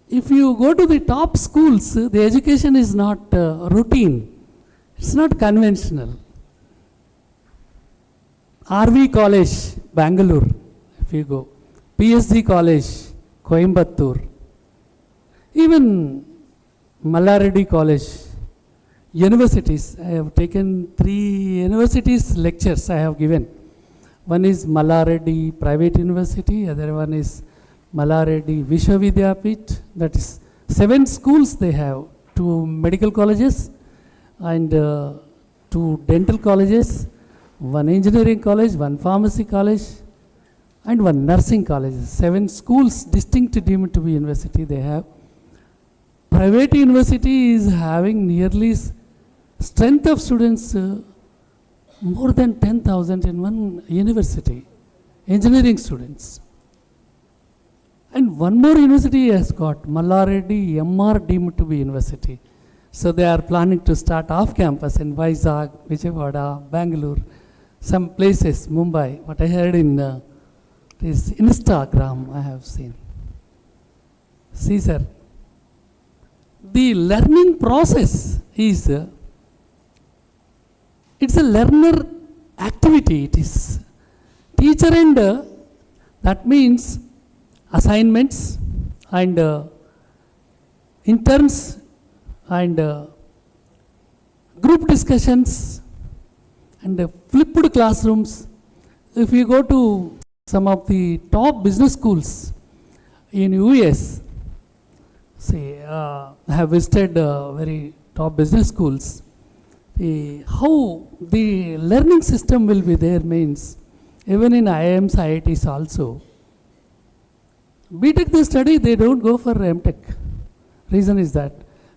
If you go to the top schools, the education is not routine, it's not conventional. RV College, Bangalore, if you go, Ph.D. College, Coimbatore, even Vasireddy College, universities. I have taken 3 universities lectures I have given. One is Vasireddy Private University, other one is Vasireddy Vishwavidyapit. That is 7 schools they have, 2 medical colleges and 2 dental colleges, 1 engineering college, 1 pharmacy college and 1 nursing college. 7 schools distinct deemed to be university they have. Private university is having nearly strength of students more than 10,000 in one university, engineering students. And one more university has got, Vasireddy MR deemed to be university. So they are planning to start off campus in Vizag, Vijayawada, Bangalore, some places, Mumbai. What I heard in this Instagram I have seen. See sir, the learning process is it's a learner activity. It is teacher and that means assignments and interns and group discussions and flipped classrooms. If you go to some of the top business schools in US, say I have visited very top business schools. How the learning system will be there means, even in I.I.Ms, IITs also, B.Tech they study, they don't go for M.Tech. Reason is that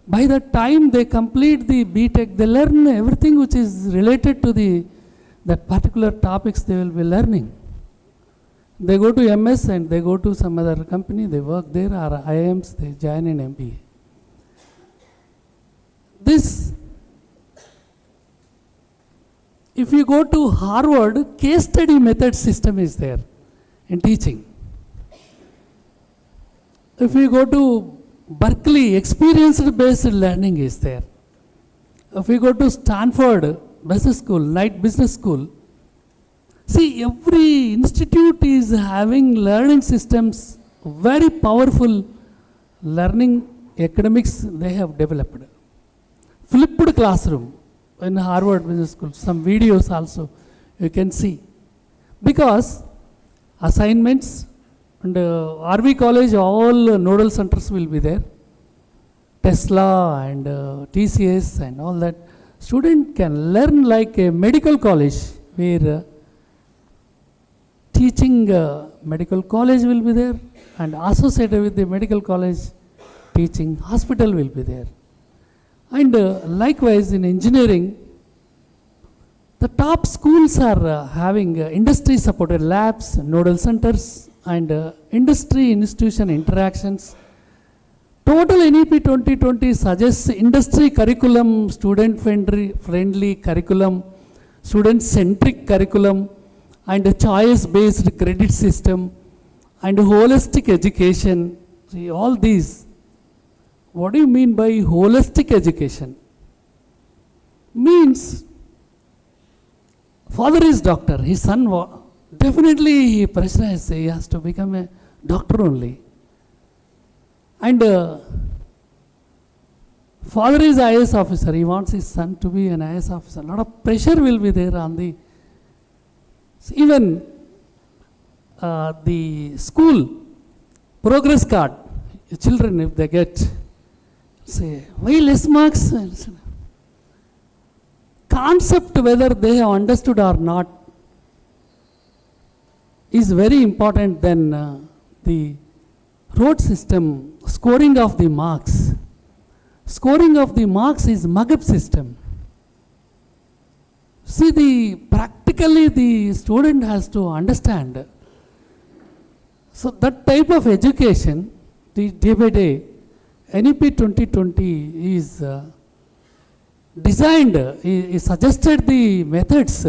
by the time they complete the B.Tech, they learn everything which is related to that particular topics they will be learning. They go to MS and they go to some other company, they work there, or I.I.Ms, they join in MBA. This, if you go to Harvard, case study method system is there in teaching. If you go to Berkeley, experience-based learning is there. If you go to Stanford Business School, Knight Business School, see every institute is having learning systems, very powerful learning academics they have developed. Flipped classroom in Harvard Business School, some videos also you can see. Because assignments and RV College, all nodal centers will be there. Tesla and TCS and all that. Student can learn like a medical college where teaching medical college will be there and associated with the medical college teaching hospital will be there. And likewise in engineering, the top schools are having industry supported labs, nodal centers and industry institution interactions. Total NEP 2020 suggests industry curriculum, student friendly curriculum, student centric curriculum and a choice based credit system and holistic education. See all these. What do you mean by holistic education? Means father is doctor, his son definitely he pressurized, he has to become a doctor only. And father is IAS officer, he wants his son to be an IAS officer. A lot of pressure will be there on the, even the school progress card, children if they get, say, why less marks? Concept whether they have understood or not is very important than the road system, scoring of the marks. Scoring of the marks is mug-up system. See, practically the student has to understand. So that type of education, the day by day, NEP 2020 is designed, he suggested the methods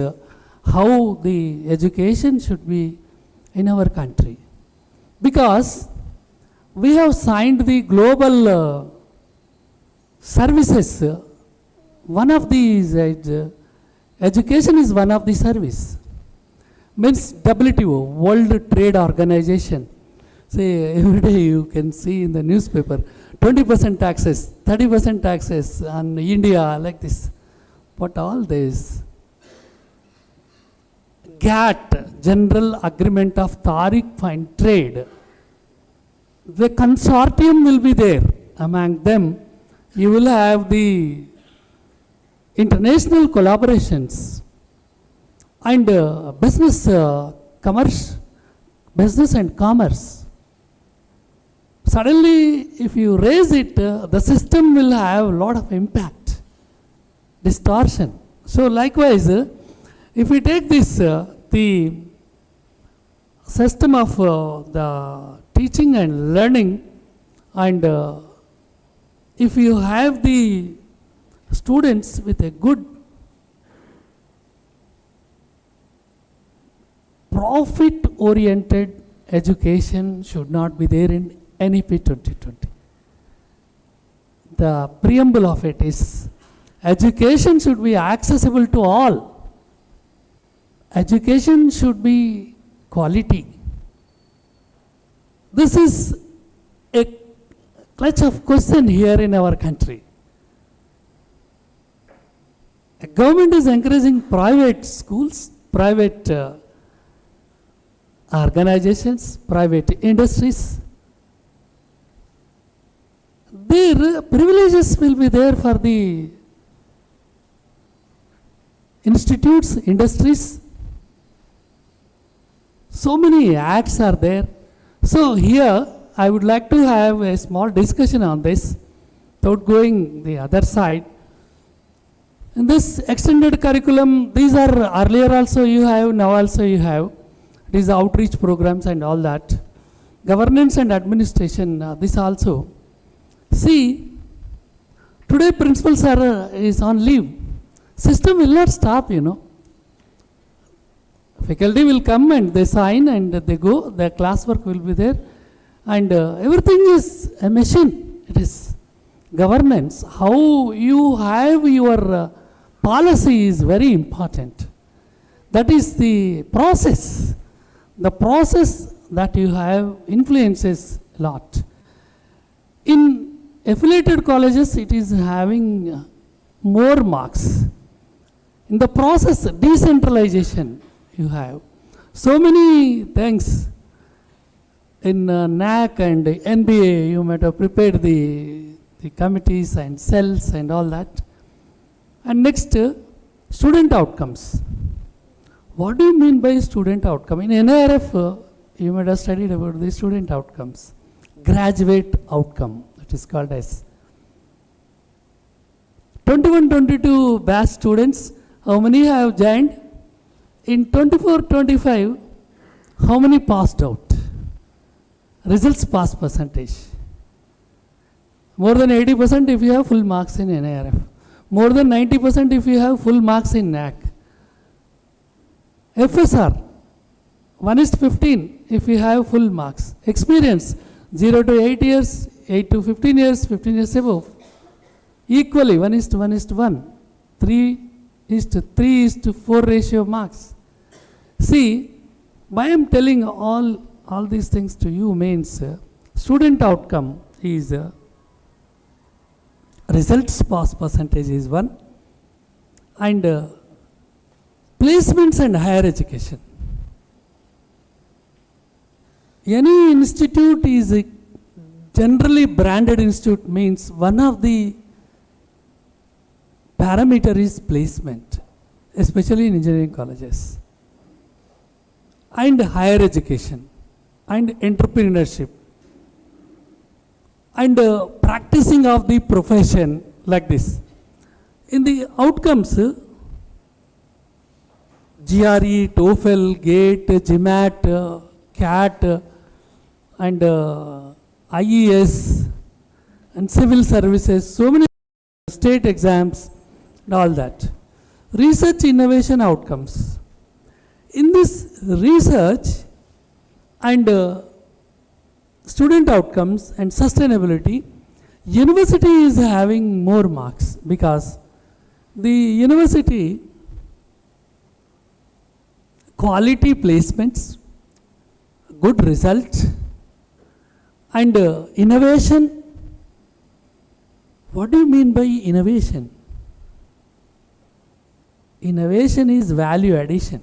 how the education should be in our country. Because we have signed the global services. One of these, education is one of the service. Means WTO, World Trade Organization. Say every day you can see in the newspaper, 20% taxes, 30% taxes on India, like this. But all this, GATT, General Agreement of Tariq Fine Trade, the consortium will be there. Among them, you will have the international collaborations and business and commerce. Suddenly, if you raise it, the system will have a lot of impact, distortion. So likewise, if we take this, the system of the teaching and learning, and if you have the students with a good profit-oriented education should not be there in NEP 2020. The preamble of it is education should be accessible to all. Education should be quality. This is a clutch of question here in our country. The government is encouraging private schools, private organizations, private industries. Their privileges will be there for the institutes, industries. So many acts are there. So here I would like to have a small discussion on this without going the other side. In this extended curriculum, these are earlier also you have, now also you have. These outreach programs and all that. Governance and administration, this also. See, today principals is on leave. System will not stop, you know. Faculty will come and they sign and they go, their classwork will be there, and everything is a machine. It is governance. How you have your policy is very important. That is the process. The process that you have influences a lot. In affiliated colleges, it is having more marks. In the process, decentralization you have. So many things in NAC and NBA, you might have prepared the committees and cells and all that. And next, student outcomes. What do you mean by student outcome? In NIRF, you might have studied about the student outcomes. Graduate outcome, it is called as. 21-22 batch students, how many have joined? In 24-25, how many passed out? Results pass percentage. More than 80% if you have full marks in NIRF. More than 90% if you have full marks in NAC. FSR, 1:15 if you have full marks. Experience, 0 to 8 years, 8 to 15 years, 15 years above. Equally, 1:1:1. 3:3:4 ratio marks. See, why I am telling all these things to you means student outcome is results pass percentage is one, and placements and higher education. Any institute is a generally branded institute means one of the parameter is placement, especially in engineering colleges, and higher education, and entrepreneurship, and practicing of the profession like this. In the outcomes, GRE, TOEFL, GATE, GMAT, CAT, and IES, and civil services, so many state exams, and all that. Research innovation outcomes. In this research and student outcomes and sustainability, university is having more marks because the university quality placements, good results, and innovation What do you mean by innovation? Innovation is value addition.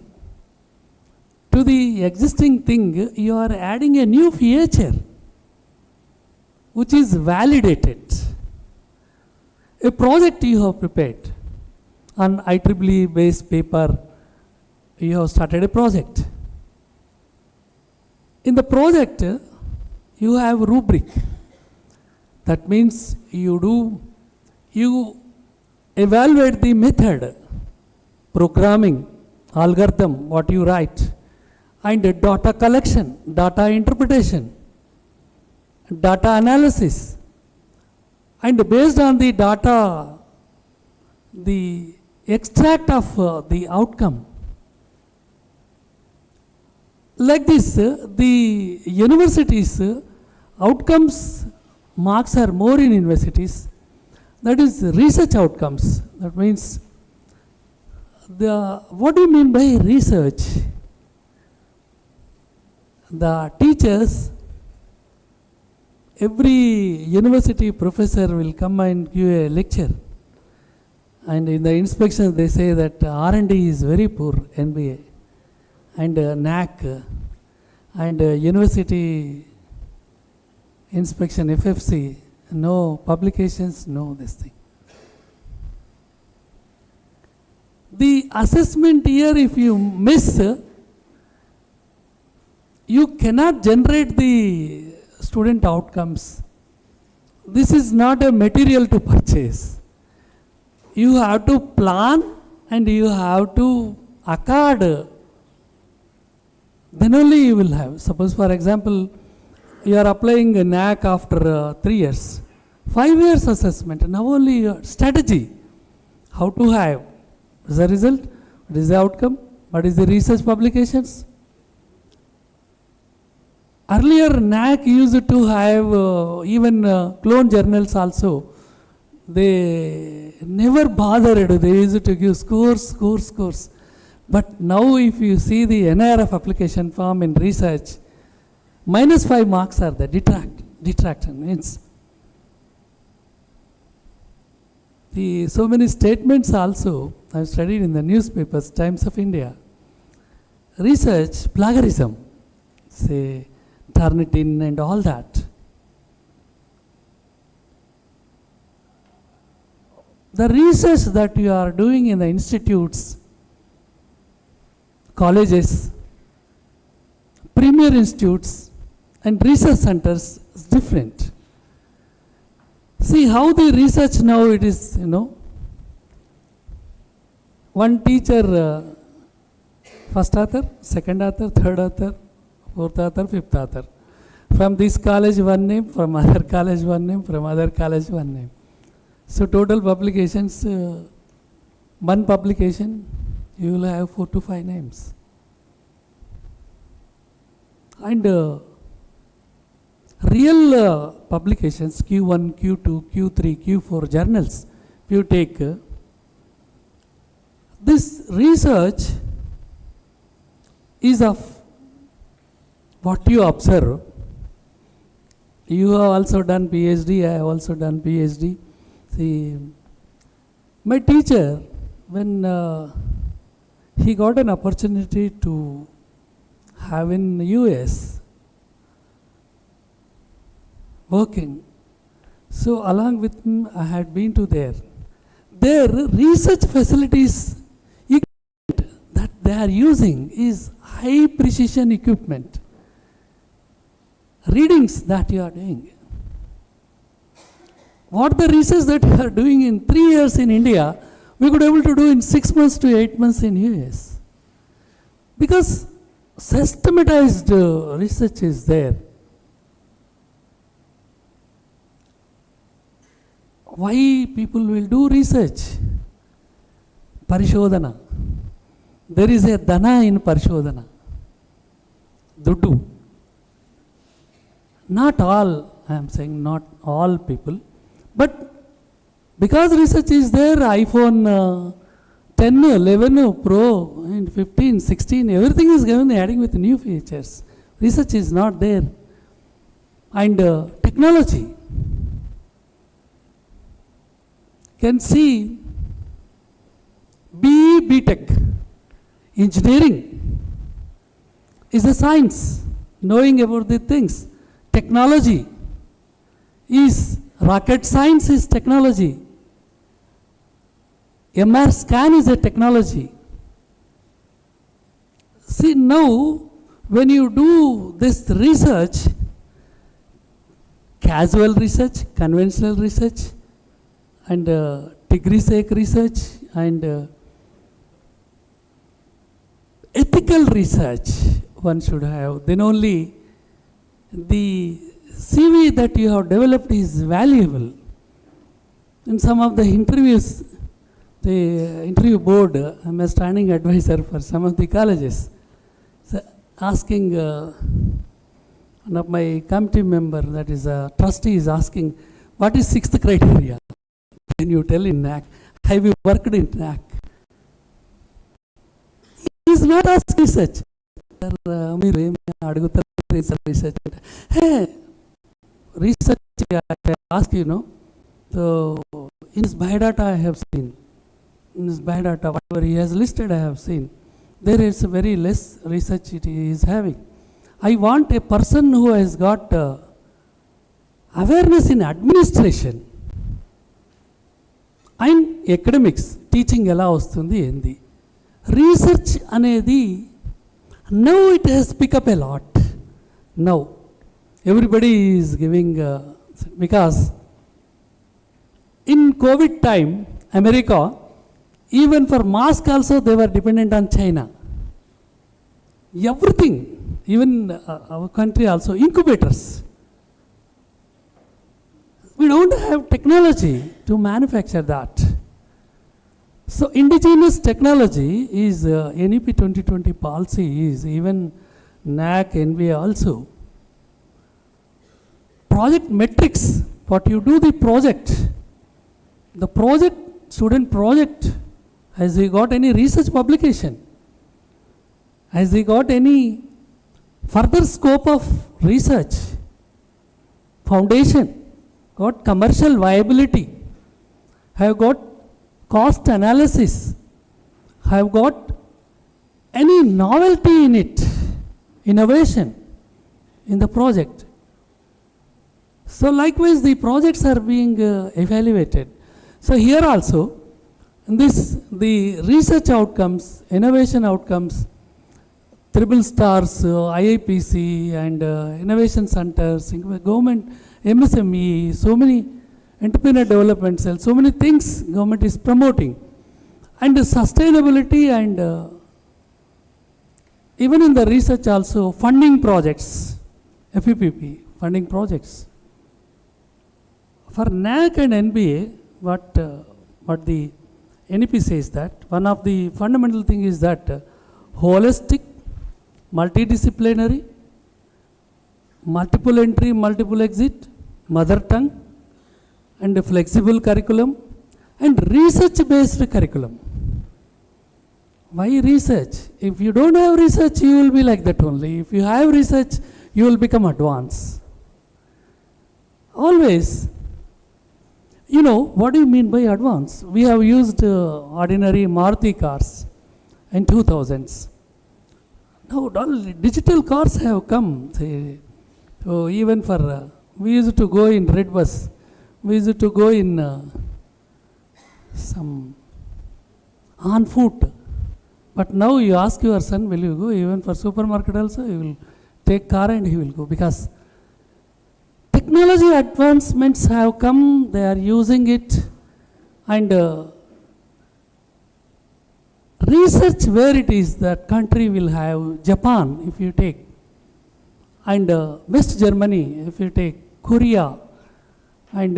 To the existing thing, you are adding a new feature which is validated. A project you have prepared on IEEE based paper, you have started a project. In the project, you have rubric. That means you evaluate the method, programming, algorithm, what you write, and data collection, data interpretation, data analysis, and based on the data, the extract of the outcome. Like this, the universities, outcomes marks are more in universities. That is research outcomes. That means, what do you mean by research? The teachers, every university professor will come and give a lecture. And in the inspection they say that R&D is very poor, NBA. And NAC and university inspection, FFC, no publications, no this thing. The assessment here, if you miss, you cannot generate the student outcomes. This is not a material to purchase. You have to plan and you have to accord. Then only you will have. Suppose for example, you are applying a NAC after 3 years. 5 years assessment, now only your strategy. How to have. What is the result? What is the outcome? What is the research publications? Earlier NAC used to have even clone journals also. They never bothered. They used to give scores. But now if you see the NIRF application form in research, -5 marks are there, detraction means. So many statements also, I have studied in the newspapers, Times of India. Research, plagiarism, say Turnitin and all that. The research that you are doing in the institutes, colleges, premier institutes and research centers is different. See how the research now it is, one teacher, first author, second author, third author, fourth author, fifth author. From this college one name, from other college one name, from other college one name. So total publications, one publication, you will have 4 to 5 names. And real publications, Q1, Q2, Q3, Q4 journals, if you take, this research is of what you observe. You have also done Ph.D., I have also done Ph.D. See, my teacher, when he got an opportunity to have in US working, so along with him I had been to there. Their research facilities that they are using is high precision equipment. Readings that you are doing. What the research that you are doing in 3 years in India, we could able to do in 6 months to 8 months in US. Because systematized research is there. Why people will do research? Parishodhana. There is a dana in Parishodhana. Dudu. Not all, I am saying not all people, but because research is there, iPhone 10, 11, Pro, and 15, 16, everything is given adding with new features. Research is not there. And technology. can see BE BTech, engineering is a science, knowing about the things. Technology is, rocket science is technology. MR scan is a technology. See, now when you do this research, casual research, conventional research, and degree sake research, and ethical research one should have, then only the CV that you have developed is valuable. In some of the interviews, the interview board, I'm a standing advisor for some of the colleges, so asking one of my committee member, that is a trustee, is asking, what is sixth criteria? Can you tell in NAC? Have you worked in NAC? He is not asking research. Research. Hey, research, I ask you, know. So, in his biodata I have seen. In his biodata, whatever he has listed, I have seen. There is very less research it is having. I want a person who has got awareness in administration and academics, teaching ela vastundi endi. Research anedi, now it has picked up a lot. Now, everybody is giving, because in COVID time, America, even for mask also they were dependent on China. Everything, even our country also, incubators. We don't have technology to manufacture that. So indigenous technology is NEP 2020 policy, is even NAC, NBA also. Project metrics, what you do the project, student project, has he got any research publication? Has he got any further scope of research? Foundation, got commercial viability, have got cost analysis, have got any novelty in it, innovation in the project. So likewise the projects are being evaluated. So here also, the research outcomes, innovation outcomes, triple stars, IIPC and innovation centers, government, MSME, so many entrepreneur development cells, so many things government is promoting. And sustainability and even in the research also, funding projects, FEPP, funding projects. For NAC and NBA, what the NEP says that, one of the fundamental thing is that holistic, multidisciplinary, multiple entry, multiple exit, mother tongue, and a flexible curriculum, and research-based curriculum. Why research? If you don't have research, you will be like that only. If you have research, you will become advanced. Always, you know, what do you mean by advance? We have used ordinary Maruti cars in 2000s. Now, digital cars have come. So even for, we used to go in red bus. We used to go in some on foot. But now you ask your son, will you go? Even for supermarket also, he will take car and he will go. Because technology advancements have come, they are using it. And research where it is, that country will have Japan, if you take. And West Germany, if you take Korea. And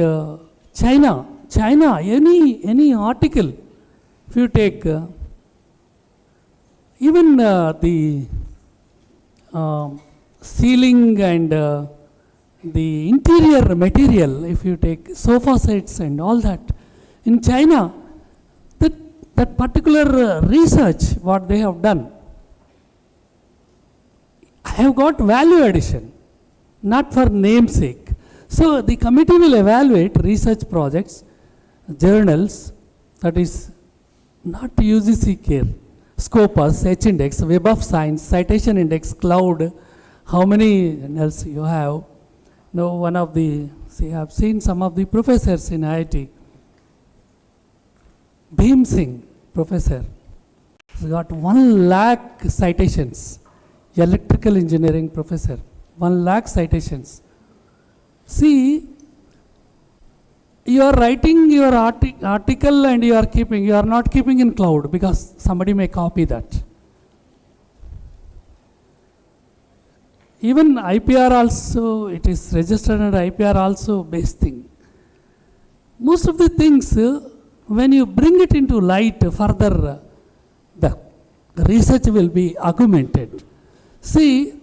China, any article, if you take even the ceiling and the interior material, if you take sofa sets and all that, in China, that particular research, what they have done, have got value addition, not for namesake. So the committee will evaluate research projects journals, that is not UGC care, Scopus, H-index, Web of Science, Citation Index, Cloud, how many journals you have? No, one of the, see, I have seen some of the professors in IIT. Bhim Singh, professor, has got 1 lakh citations. Electrical engineering professor, 1 lakh citations. See, you are writing your article and you are not keeping in cloud because somebody may copy that. Even IPR also, it is registered under IPR also based thing. Most of the things, when you bring it into light further, the research will be augmented. See,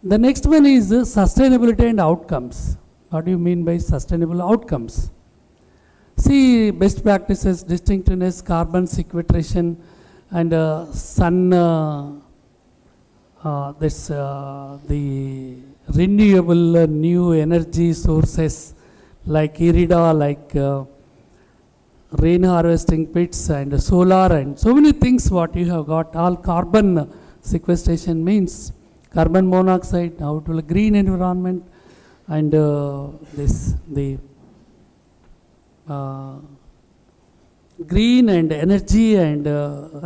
the next one is sustainability and outcomes. What do you mean by sustainable outcomes? See, best practices, distinctiveness, carbon sequestration, and the renewable new energy sources like IRIDA, like rain harvesting pits and solar and so many things what you have got. All carbon sequestration means carbon monoxide, how to green environment, and the green and energy and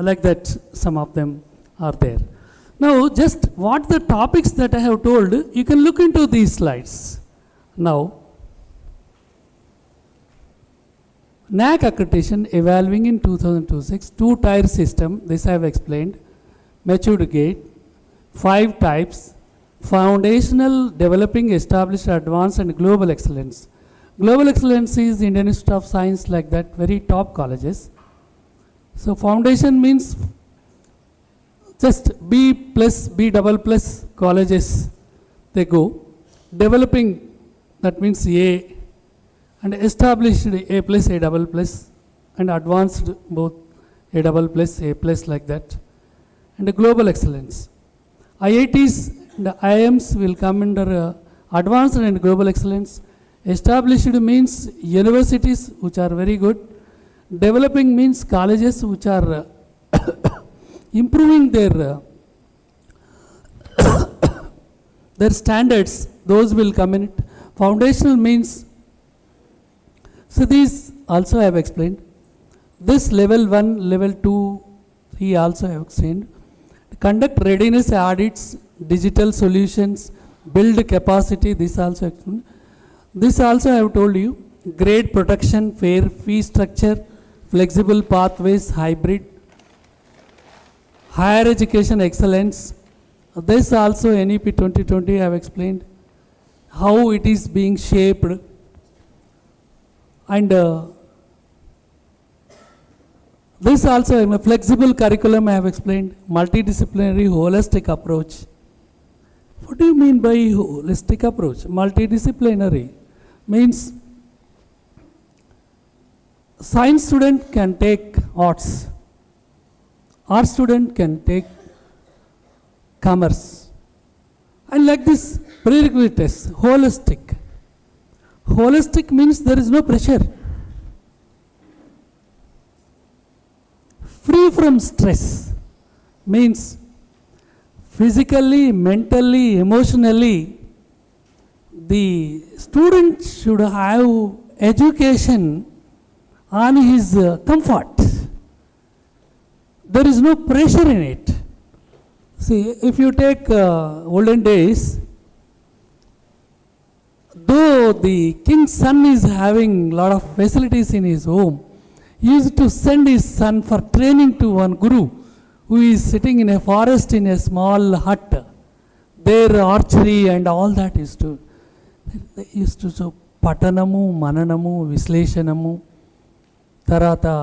like that, some of them are there. Now, just what the topics that I have told, you can look into these slides. Now, NAC accreditation evolving in 2026, 2-tier system, this I have explained, matured gate, 5 types, foundational, developing, established, advanced, and global excellence. Global excellence is Indian Institute of Science, like that, very top colleges. So foundation means just B plus, B double plus colleges they go. Developing, that means A, and established A plus, A double plus, and advanced both A double plus, A plus, like that. And global excellence. IITs and I.I.Ms will come under advanced and global excellence. Established means universities which are very good. Developing means colleges which are improving their their standards, those will come in it. Foundational means, so these also I have explained. This level 1, level 2, 3 also I have explained. Conduct readiness audits, digital solutions, build capacity, this also explained. This also I have told you. Grade protection, fair fee structure, flexible pathways, hybrid, higher education excellence. This also NEP 2020 I have explained how it is being shaped, and this also in a flexible curriculum I have explained, multidisciplinary holistic approach. What do you mean by holistic approach? Multidisciplinary means science student can take arts, art student can take commerce, and like this prerequisite test, holistic. Holistic means there is no pressure. Free from stress means physically, mentally, emotionally, the student should have education on his comfort. There is no pressure in it. See, if you take olden days, though the king's son is having lot of facilities in his home, he used to send his son for training to one guru who is sitting in a forest in a small hut. There archery and all that is to, they used to so patanamu, mananamu, visleshanamu, tarata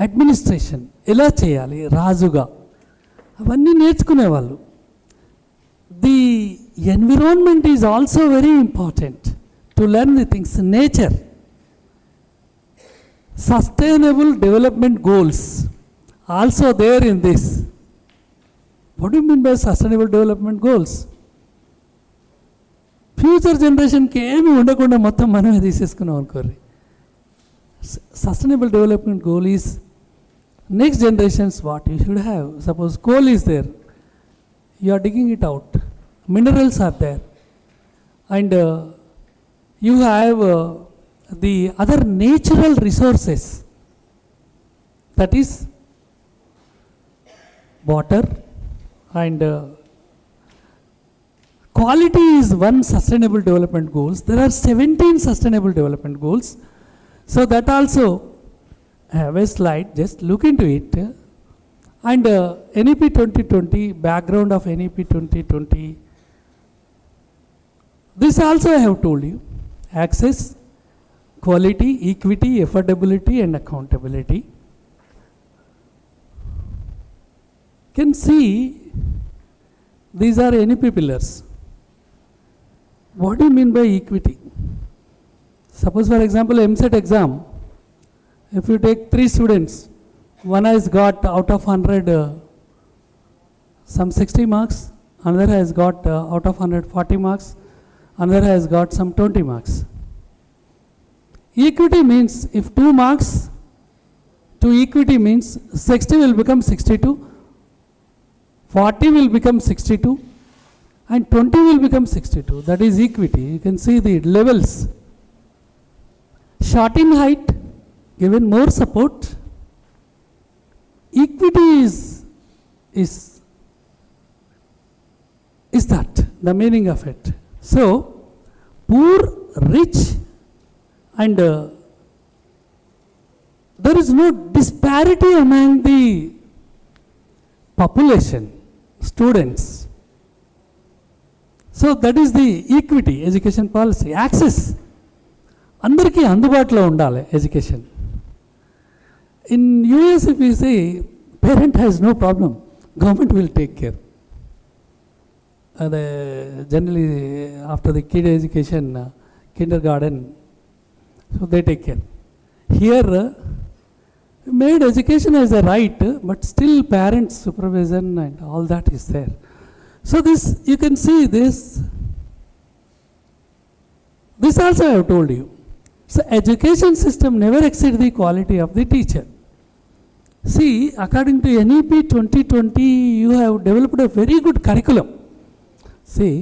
administration ఎలా చేయాలి రాజుగా అవన్నీ నేర్చుకునేవాళ్ళు. The environment is also very important to learn the things. Nature, sustainable development goals also there in this. What you mean by sustainable development goals? Future జనరేషన్కి ఏమి ఉండకుండా మొత్తం మనమే తీసేసుకున్నాం అనుకోర్రి. Sustainable development goal is next generations what you should have. Suppose coal is there, you are digging it out, minerals are there, and you have the other natural resources, that is water, and quality is one sustainable development goals. There are 17 sustainable development goals, so that also have a slide, just look into it. And NEP 2020, background of NEP 2020, this also I have told you: access, quality, equity, affordability and accountability. Can see these are NEP pillars. What do you mean by equity? Suppose for example MSET exam, if you take 3 students, one has got out of 100 some 60 marks, another has got out of 100 40 marks, another has got some 20 marks. Equity means if 2 marks to equity means 60 will become 62, 40 will become 62 and 20 will become 62. That is equity. You can see the levels. Short in height, given more support. Equity is that the meaning of it. So poor, rich, and there is no disparity among the population, students. So that is the equity education policy. Access, అందరికీ అందుబాటులో ఉండాలి education. In US if you say parent has no problem, government will take care. Generally after the kid education, kindergarten, so they take care. Here made education as a right, but still parents supervision and all that is there. So this, you can see this also I have told you. So education system never exceed the quality of the teacher. See, according to NEP 2020, you have developed a very good curriculum. See,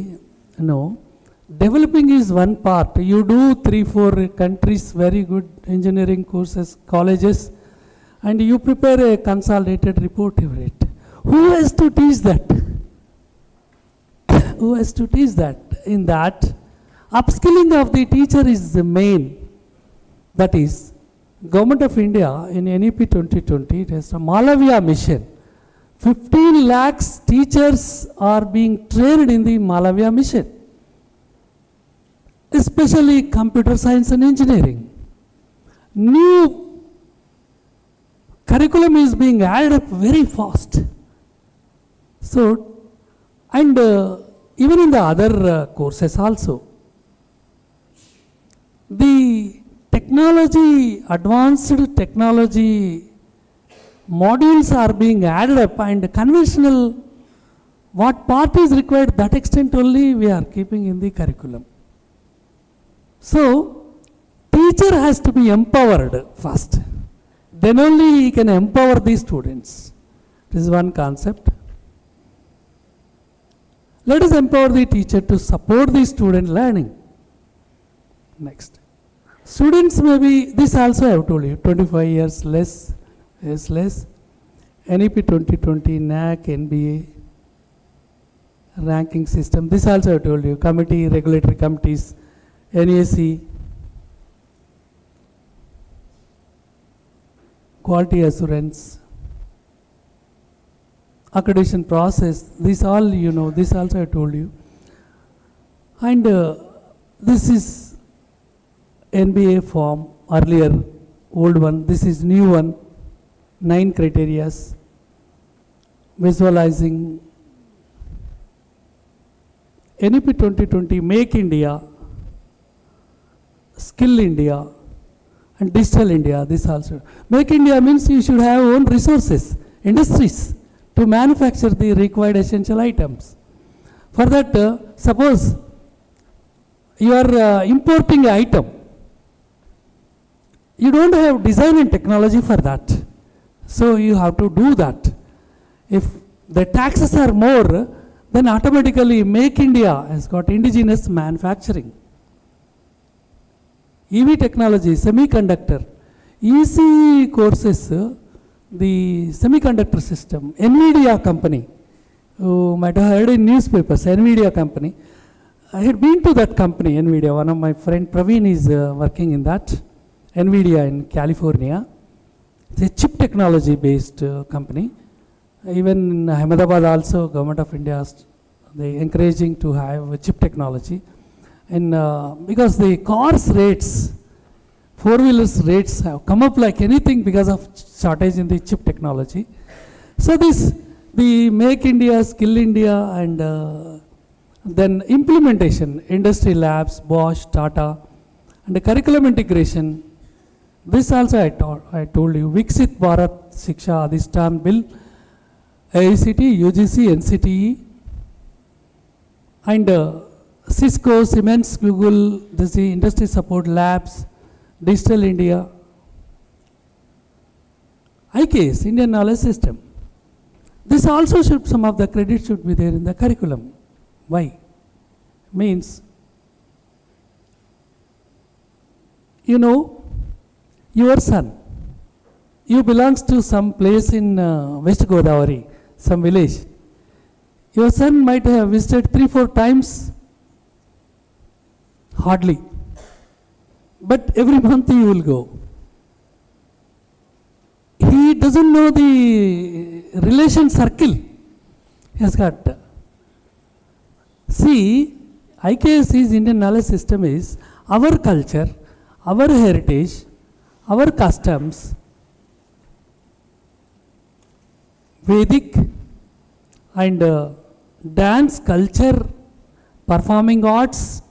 developing is one part. You do 3-4 countries, very good engineering courses, colleges, and you prepare a consolidated report over it. Who has to teach that? Who has to teach that? In that, upskilling of the teacher is the main. That is, Government of India in NEP 2020, it has a Malavya mission. 15 lakhs teachers are being trained in the Malavya mission, especially computer science and engineering. New curriculum is being added up very fast. So, and even in the other courses also, the technology, advanced technology modules are being added up, and conventional, what part is required, that extent only we are keeping in the curriculum. So teacher has to be empowered first, then only he can empower the students. This is one concept. Let us empower the teacher to support the student learning. Next, students may be, this also I have told you, 25 years less is less. NEP 2020, NAC, NBA, ranking system, this also I have told you, committee, regulatory committees, NAC, quality assurance, accreditation process, this all you know, this also I told you. And this is NBA form, earlier old one, this is new one, 9 criterias, visualizing NEP 2020, Make India, Skill India and Digital India, this also. Make India means you should have own resources, industries to manufacture the required essential items. For that, suppose you are importing an item. You don't have design and technology for that. So you have to do that. If the taxes are more, then automatically Make India has got indigenous manufacturing. EV technology, semiconductor, EC courses, the semiconductor system, NVIDIA company, you might have heard in newspapers, NVIDIA company. I had been to that company, NVIDIA. One of my friend Praveen is working in that, NVIDIA in California. It's a chip technology based company. Even in Ahmedabad also, Government of India, they encouraging to have a chip technology. And because the cars rates, four-wheelers rates have come up like anything because of shortage in the chip technology. So this, the Make India, Skill India, and then implementation, industry labs, Bosch, Tata, and the curriculum integration. This also I told you, Viksit Bharat Shiksha Adhishtan Bill, AICT, UGC, NCTE, and Cisco, Siemens, Google, this is industry support labs, Digital India, IIQA, Indian Knowledge System. This also should, some of the credits should be there in the curriculum. Why? Means, you know, your son, you belongs to some place in West Godavari, some village. Your son might have visited 3-4 times, hardly. But every month you will go. He doesn't know the relation circle. He has got. See, IKSC's Indian knowledge system is our culture, our heritage, our customs, Vedic and dance culture, performing arts,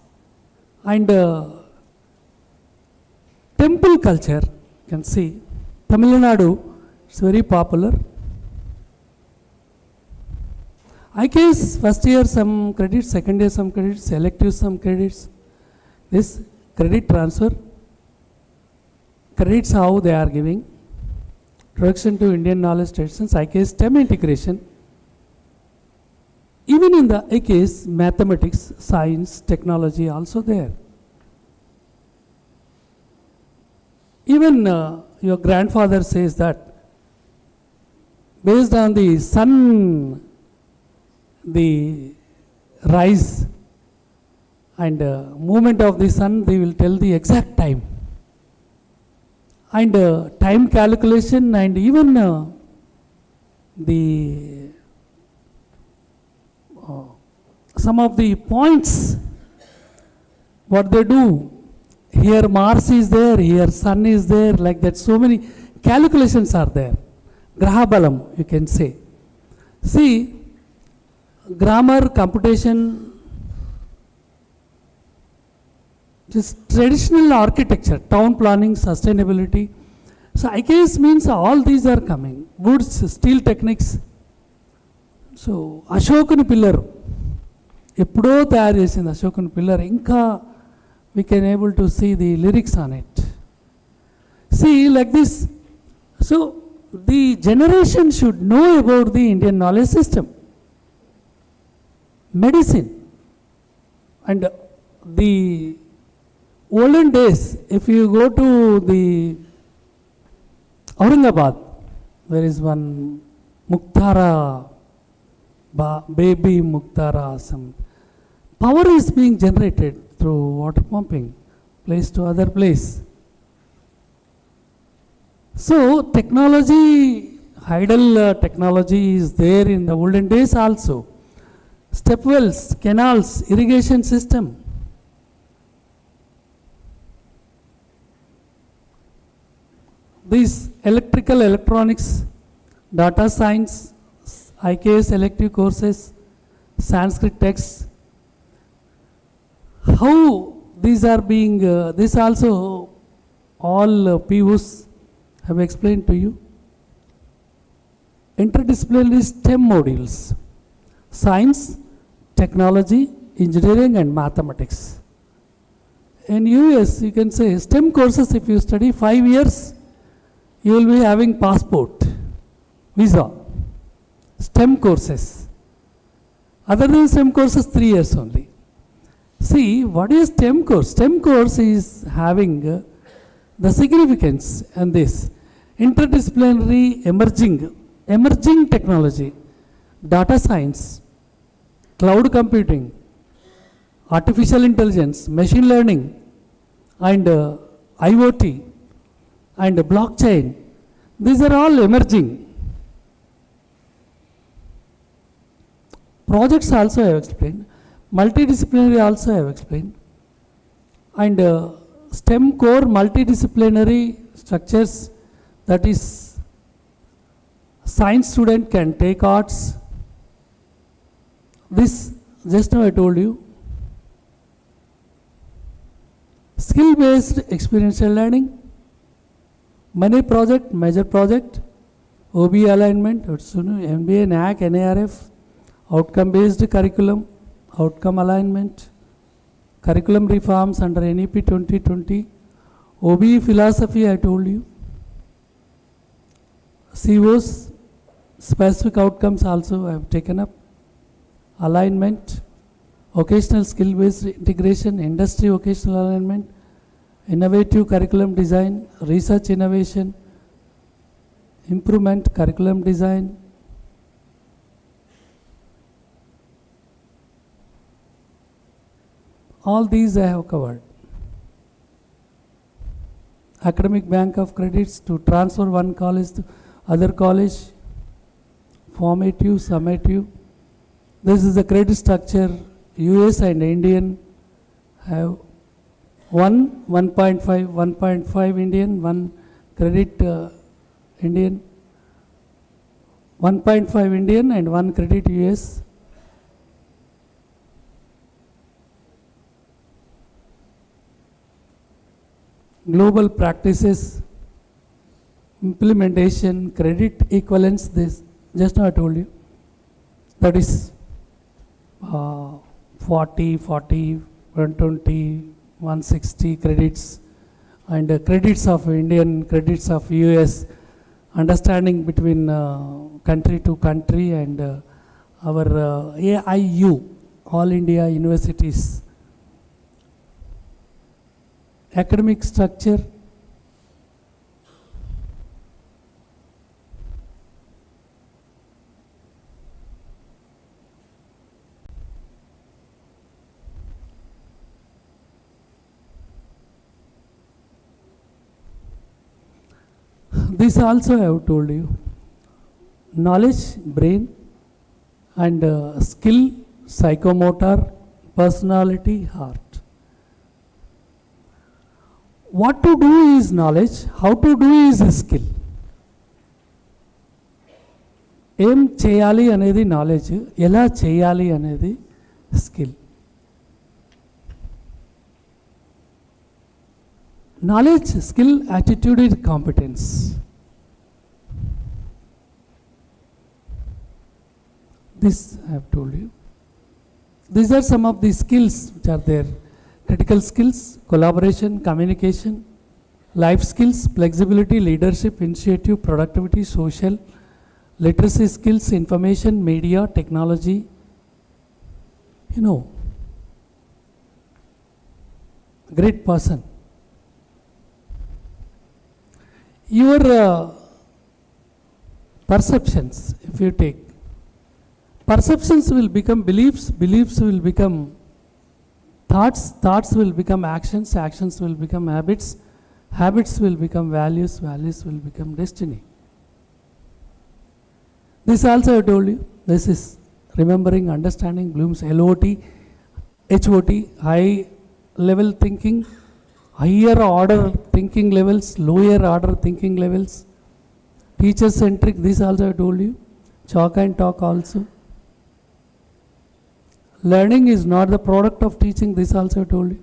and temple culture. You can see Tamil Nadu, it's very popular. IKS first year some credits, second year some credits, selective some credits. This credit transfer, credits how they are giving. Introduction to Indian knowledge traditions, IKS STEM integration. Even in the IKS, mathematics, science, technology also there. Even your grandfather says that based on the sun, the rise and movement of the sun, they will tell the exact time. And time calculation and even the some of the points, what they do, here Mars is there, here Sun is there, like that, so many calculations are there. Grahabalam, you can say. See, grammar, computation, just traditional architecture, town planning, sustainability. So IKS means all these are coming. Woods, steel techniques. So Ashokuni pillar, ఎప్పుడో తయారు చేసింది అశోకుని pillar, ఇంకా we can able to see the lyrics on it. See, like this. So the generation should know about the Indian knowledge system, medicine, and the olden days. If you go to the Aurangabad, there is one Muktara, baby Muktara, some power is being generated through water pumping, place to other place. So technology, hydel technology is there in the olden days also. Step wells, canals, irrigation system. These electrical, electronics, data science, IKS elective courses, Sanskrit texts. How these are being, this also all PUs have explained to you. Interdisciplinary STEM modules, science, technology, engineering and mathematics. in US, you can say STEM courses, if you study 5 years, you will be having passport, visa. STEM courses. Other than STEM courses, 3 years only. See, what is STEM course? STEM course is having the significance and this interdisciplinary emerging technology, data science, cloud computing, artificial intelligence, machine learning, and IoT, and blockchain. These are all emerging. Projects also I have explained. Multidisciplinary also I have explained. And STEM core multidisciplinary structures, that is, science student can take arts. This just now I told you. Skill-based experiential learning, money project, major project, OB alignment, MBA, NAC, NARF, outcome-based curriculum, outcome alignment, curriculum reforms under NEP 2020, OBE philosophy I told you, COs, specific outcomes also I have taken up, alignment, vocational skill-based integration, industry vocational alignment, innovative curriculum design, research innovation, improvement curriculum design, all these I have covered. Academic bank of credits to transfer one college to other college, formative, summative. This is the credit structure. US and Indian have 1.5 Indian, 1 credit Indian, 1.5 Indian and 1 credit US. Global practices, implementation, credit equivalence, this just now I told you, that is 40, 120, 160 credits, and credits of Indian, credits of US, understanding between country to country, and our AIU, All India Universities, academic structure, this also I have told you, knowledge, brain, and skill, psychomotor, personality, heart. What to do is knowledge, how to do is skill. ఏం చేయాలి అనేది knowledge, ఎలా చేయాలి అనేది skill. Knowledge, skill, attitude is competence. This I have told you. These are some of the skills which are there. Critical skills, collaboration, communication, life skills, flexibility, leadership, initiative, productivity, social, literacy skills, information, media, technology. You know, great person. Your perceptions, if you take, perceptions will become beliefs, beliefs will become thoughts, thoughts will become actions, actions will become habits, habits will become values, values will become destiny. This also I told you, this is remembering, understanding, Bloom's LOT, HOT, high level thinking, higher order thinking levels, lower order thinking levels, teacher centric, this also I told you, chalk and talk also. Learning is not the product of teaching, this also I told you.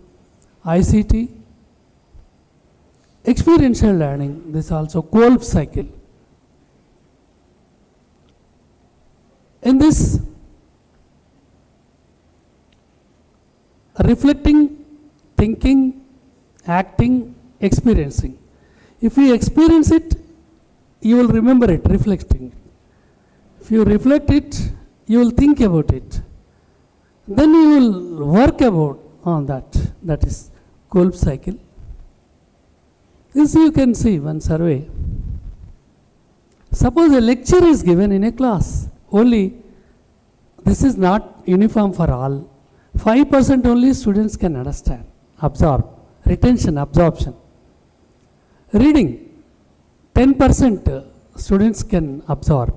ICT, experiential learning, this also, Kolb cycle. In this, reflecting, thinking, acting, experiencing. If you experience it, you will remember it, reflecting. If you reflect it, you will think about it. Then you will work about on that. That is Kolb cycle. This you can see one survey. Suppose a lecture is given in a class. Only this is not uniform for all. 5% only students can understand, absorb, retention, absorption. Reading, 10% students can absorb,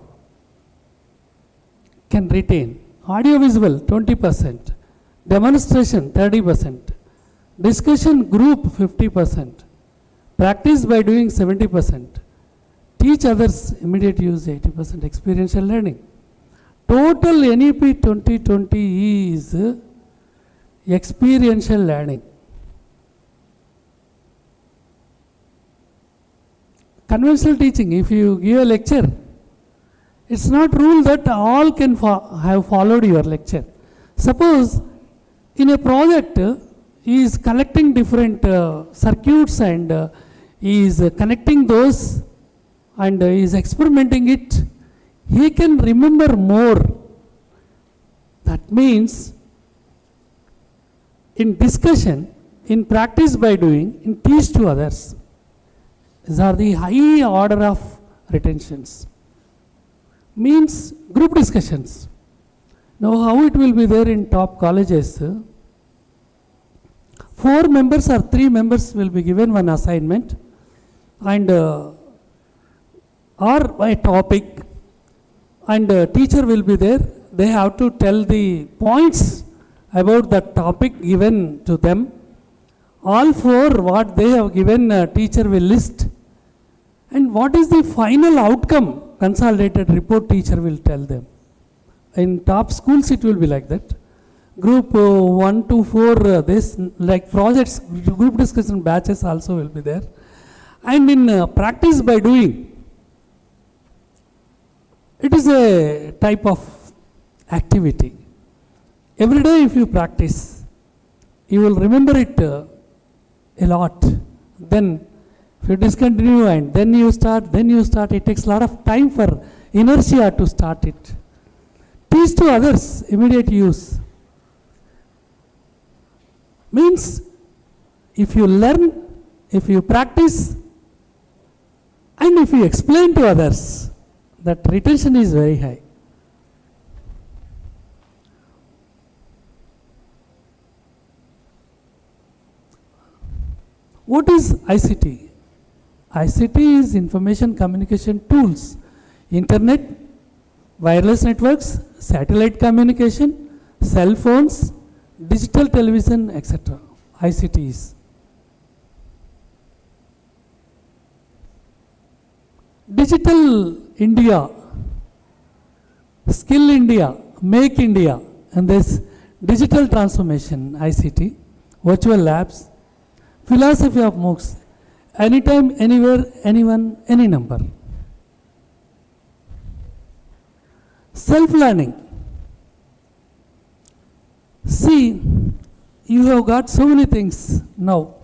can retain. Audiovisual, 20%. Demonstration, 30%. Discussion group, 50%. Practice by doing, 70%. Teach others, immediate use, 80%. Experiential learning. Total NEP 2020 is experiential learning. Conventional teaching, if you give a lecture, it's not rule that all can have followed your lecture. Suppose in a project, he is collecting different circuits and he is connecting those and he is experimenting it, he can remember more. That means in discussion, in practice by doing, in teach to others. These are the high order of retentions. Means group discussions. Now how it will be there in top colleges? 4 members or 3 members will be given one assignment and or a topic and teacher will be there. They have to tell the points about the topic given to them. All 4 what they have given teacher will list. And what is the final outcome? Consolidated report teacher will tell them. In top schools it will be like that. Group 1 to 4 this like projects, group discussion batches also will be there. And in practice by doing, it is a type of activity. Every day if you practice, you will remember it a lot. Then if you discontinue and then you start, it takes a lot of time for inertia to start it. Teach to others, immediate use. Means if you learn, if you practice, and if you explain to others, that retention is very high. What is ICT? ICT is information communication tools, internet, wireless networks, satellite communication, cell phones, digital television, etc. ICT is. Digital India, Skill India, Make India, and this digital transformation, ICT, virtual labs, philosophy of MOOCs, anytime, anywhere, anyone, any number. Self-learning. See, you have got so many things now.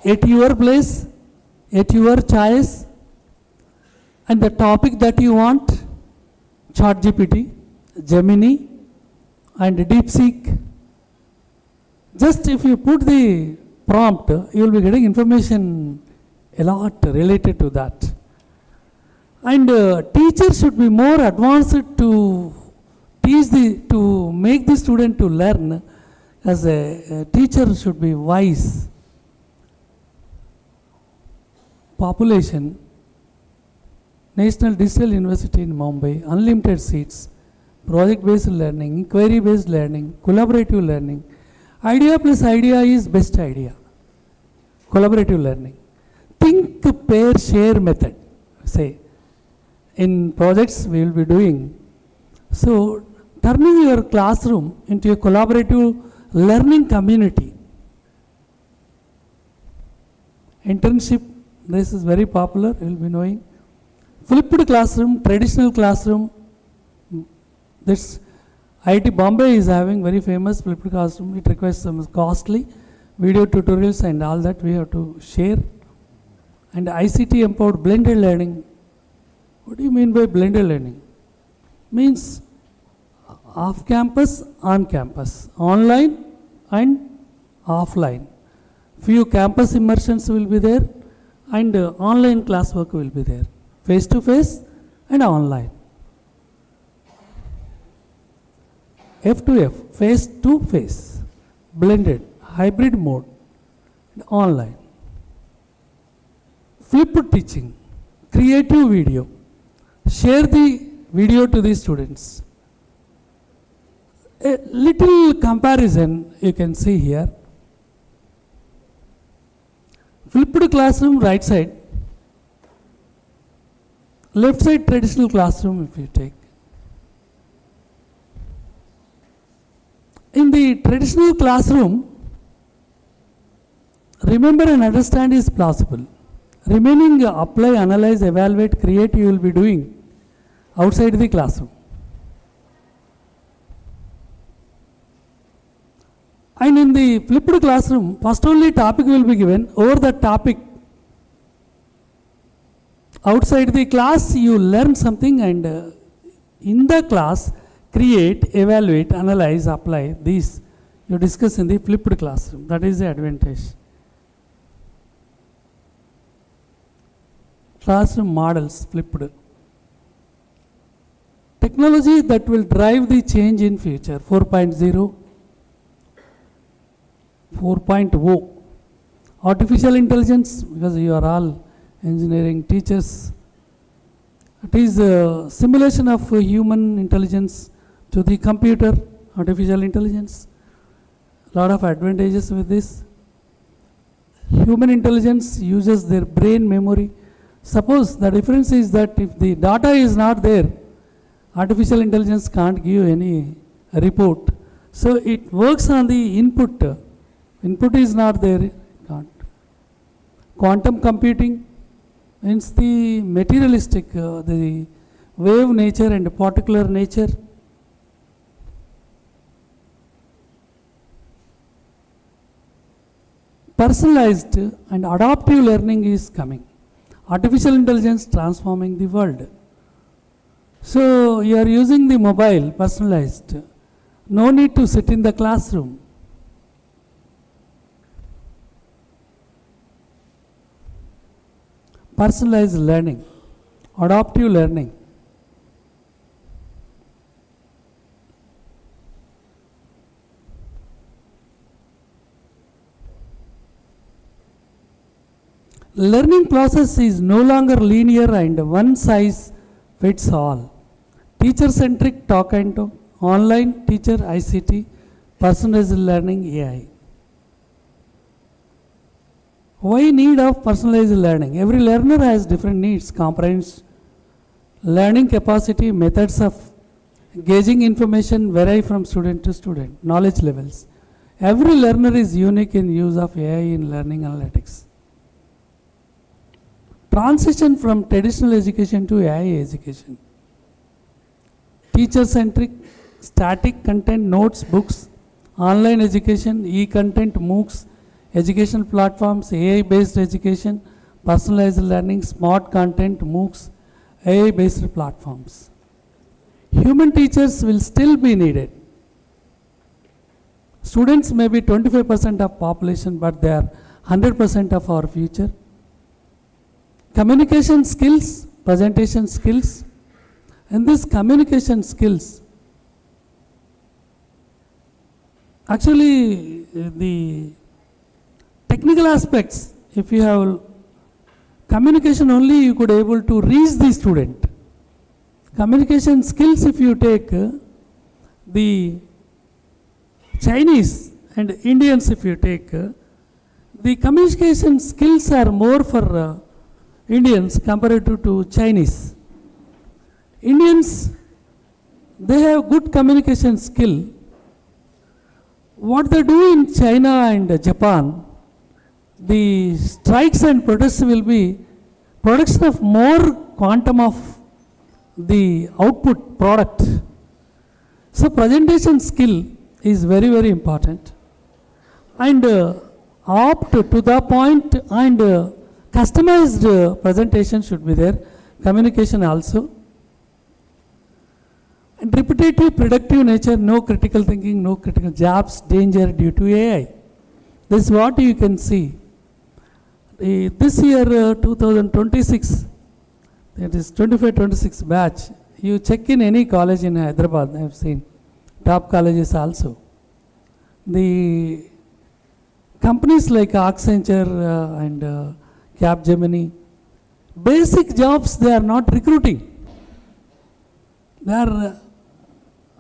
At your place, at your choice, and the topic that you want, ChatGPT, Gemini, and DeepSeek. Just if you put the prompt, you will be getting information a lot related to that. And teachers should be more advanced to to make the student to learn. As a teacher should be wise. Population, National Digital University in Mumbai, unlimited seats, project-based learning, inquiry-based learning, collaborative learning. Idea plus idea is best idea. Collaborative learning. Think, pair, share method. Say, in projects we will be doing. So, turning your classroom into a collaborative learning community. Internship, this is very popular, you will be knowing. Flipped classroom, traditional classroom. This IIT Bombay is having very famous flipped classroom. It requires some costly, video tutorials and all that we have to share. And ICT empowered blended learning. What do you mean by blended learning? Means off campus, on campus, online and offline. Few campus immersions will be there and online classwork will be there, face to face and online. F to F, face to face, blended, hybrid mode, and online. Flipped teaching, creative video, share the video to the students. A little comparison you can see here. Flipped classroom, right side. Left side, traditional classroom if you take. In the traditional classroom, remember and understand is possible. Remaining apply, analyze, evaluate, create you will be doing outside the classroom. And in the flipped classroom, first only topic will be given. Over the topic, outside the class, you learn something, and in the class, create, evaluate, analyze, apply. These you discuss in the flipped classroom. That is the advantage. Classroom models flipped. Technology that will drive the change in future. 4.0. 4.0, artificial intelligence, because you are all engineering teachers. It is a simulation of human intelligence to the computer, artificial intelligence. Lot of advantages with this. Human intelligence uses their brain memory. Suppose the difference is that if the data is not there, artificial intelligence can't give any report. So it works on the input. Input is not there, can't. Quantum computing means the materialistic, the wave nature and particular nature. Personalized and adaptive learning is coming. Artificial intelligence transforming the world. So you are using the mobile, personalized. No need to sit in the classroom. Personalized learning, adaptive learning. Learning process is no longer linear and one size fits all. Teacher-centric talk and talk, online teacher ICT, personalized learning AI. Why need of personalized learning? Every learner has different needs, comprehension, learning capacity, methods of gauging information vary from student to student, knowledge levels. Every learner is unique in use of AI in learning analytics. Transition from traditional education to AI education. Teacher-centric, static content, notes, books, online education, e-content, MOOCs, educational platforms, AI-based education, personalized learning, smart content, MOOCs, AI-based platforms. Human teachers will still be needed. Students may be 25% of population, but they are 100% of our future. Communication skills, presentation skills, and this communication skills, actually the technical aspects, if you have communication only, you could able to reach the student. Communication skills, if you take the Chinese and Indians, if you take, the communication skills are more for Indians compared to Chinese. Indians, they have good communication skill. What they do in China and Japan, the strikes and protests will be production of more quantum of the output product. So presentation skill is very, very important. And opt to the point, and customized presentation should be there, communication also. And repetitive, productive nature, no critical thinking, no critical jobs, danger due to AI. This is what you can see. This year, 2026, that is 25-26 batch, you check in any college in Hyderabad, I have seen, top colleges also. The companies like Accenture and Capgemini, basic jobs they are not recruiting. They are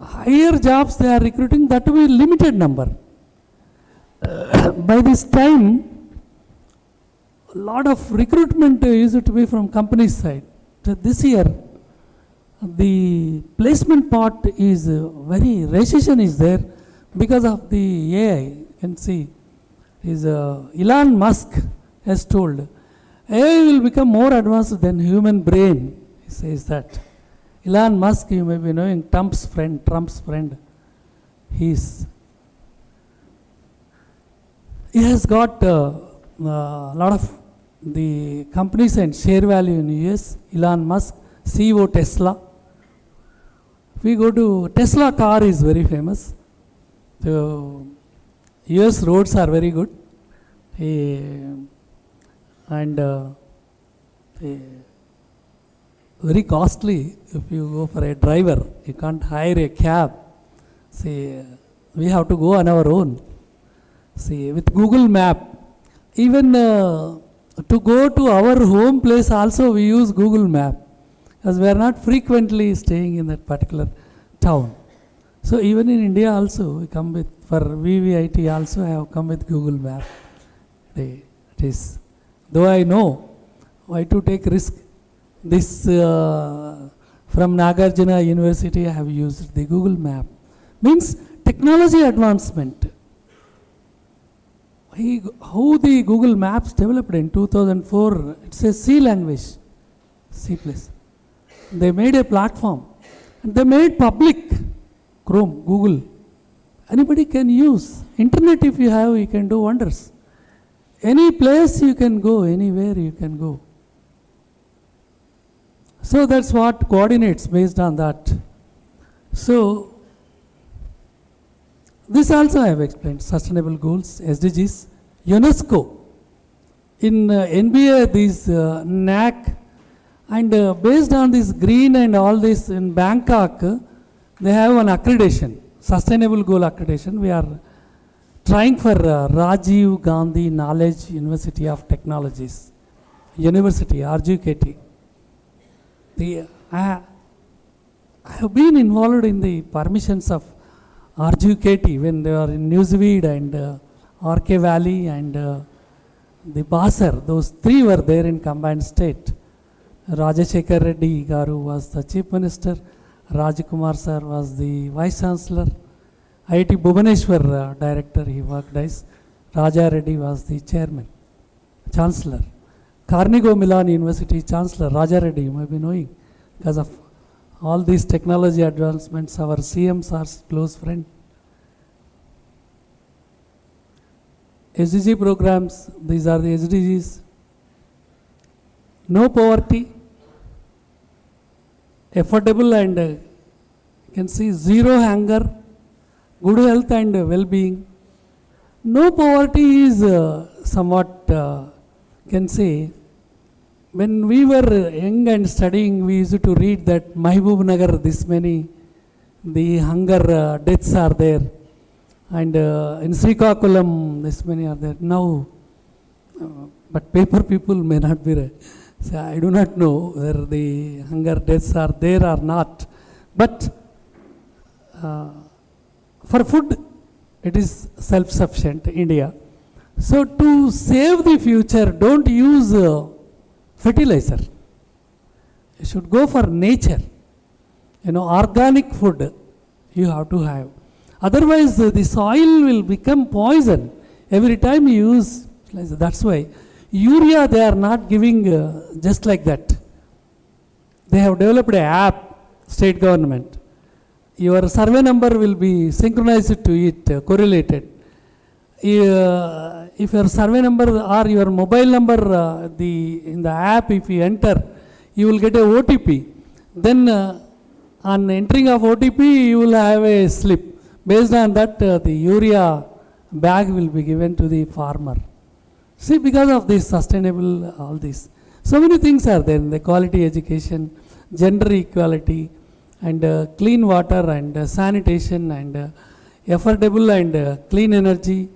higher jobs they are recruiting, that will be limited number. By this time, a lot of recruitment used to be from company side. So this year, the placement part is very, recession is there because of the AI. You can see, is Elon Musk has told, AI will become more advanced than human brain. He says that. Elon Musk, you may be knowing, Trump's friend. He has got a lot of the companies and share value in US. Elon Musk, CEO Tesla. If we go to Tesla car is very famous. The US roads are very good. And very costly if you go for a driver. You can't hire a cab. See, we have to go on our own. See, with Google Map, even to go to our home place also we use Google Map, because we are not frequently staying in that particular town. So even in India also, we come with, for VVIT also I have come with Google Map. It is, though I know why to take risk. This from Nagarjuna University I have used the Google Map. Means technology advancement. How the Google Maps developed in 2004, it's a C language, C++. They made a platform. And they made public, Chrome, Google. Anybody can use. Internet if you have, you can do wonders. Any place you can go, anywhere you can go. So that's what coordinates based on that. So this also I have explained, sustainable goals, SDGs, UNESCO. In NBA, these NAC, and based on this green and all this in Bangkok, they have an accreditation, sustainable goal accreditation. We are trying for Rajiv Gandhi Knowledge University of Technologies, University, RGKT. I have been involved in the permissions of RGKT when they were in Newsweed and RK Valley and the Basar. Those three were there in combined state. Rajashekar Reddy Garu was the Chief Minister. Rajkumar sir was the Vice Chancellor. IIT Bhubaneswar Director, he worked as. Raja Reddy was the Chairman, Chancellor. Carnegie Mellon University Chancellor, Raja Reddy, you may be knowing. Because of all these technology advancements, our CMs are close friend. SDG programs, these are the SDGs. No poverty, affordable and you can see zero hunger, good health and well-being. No poverty is somewhat, can say, when we were young and studying, we used to read that Mahbub Nagar, this many, the hunger deaths are there. And in Srikakulam, this many are there. Now, but paper people may not be there. So I do not know whether the hunger deaths are there or not. But for food, it is self-sufficient, India. So to save the future, don't use fertilizer. You should go for nature. Organic food you have to have. Otherwise, the soil will become poison every time you use. That's why urea they are not giving just like that. They have developed an app, state government. Your survey number will be synchronized to it, correlated. if your survey number or your mobile number in the app, if you enter, you will get a OTP. Then on entering of OTP, you will have a slip. Based on that, the urea bag will be given to the farmer. See, because of this sustainable, all this. So many things are there in the quality education, gender equality, and clean water, and sanitation, and affordable and clean energy.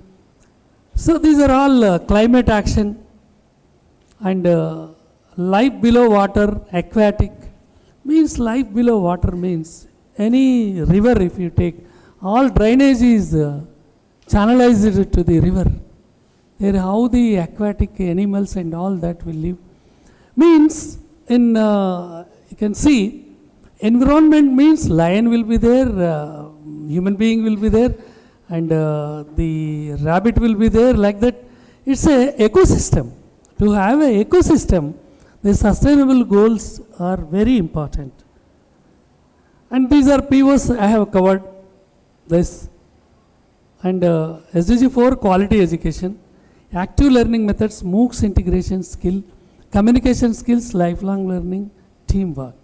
So these are all climate action, and life below water, aquatic. Means life below water means any river, if you take, all drainage is channelized to the river. There how the aquatic animals and all that will live. Means in you can see environment means lion will be there, human being will be there, and the rabbit will be there, like that. It's a ecosystem. To have a ecosystem, the sustainable goals are very important. And these are POs I have covered this. And SDG 4 quality education, active learning methods, MOOCs integration skill, communication skills, lifelong learning, teamwork.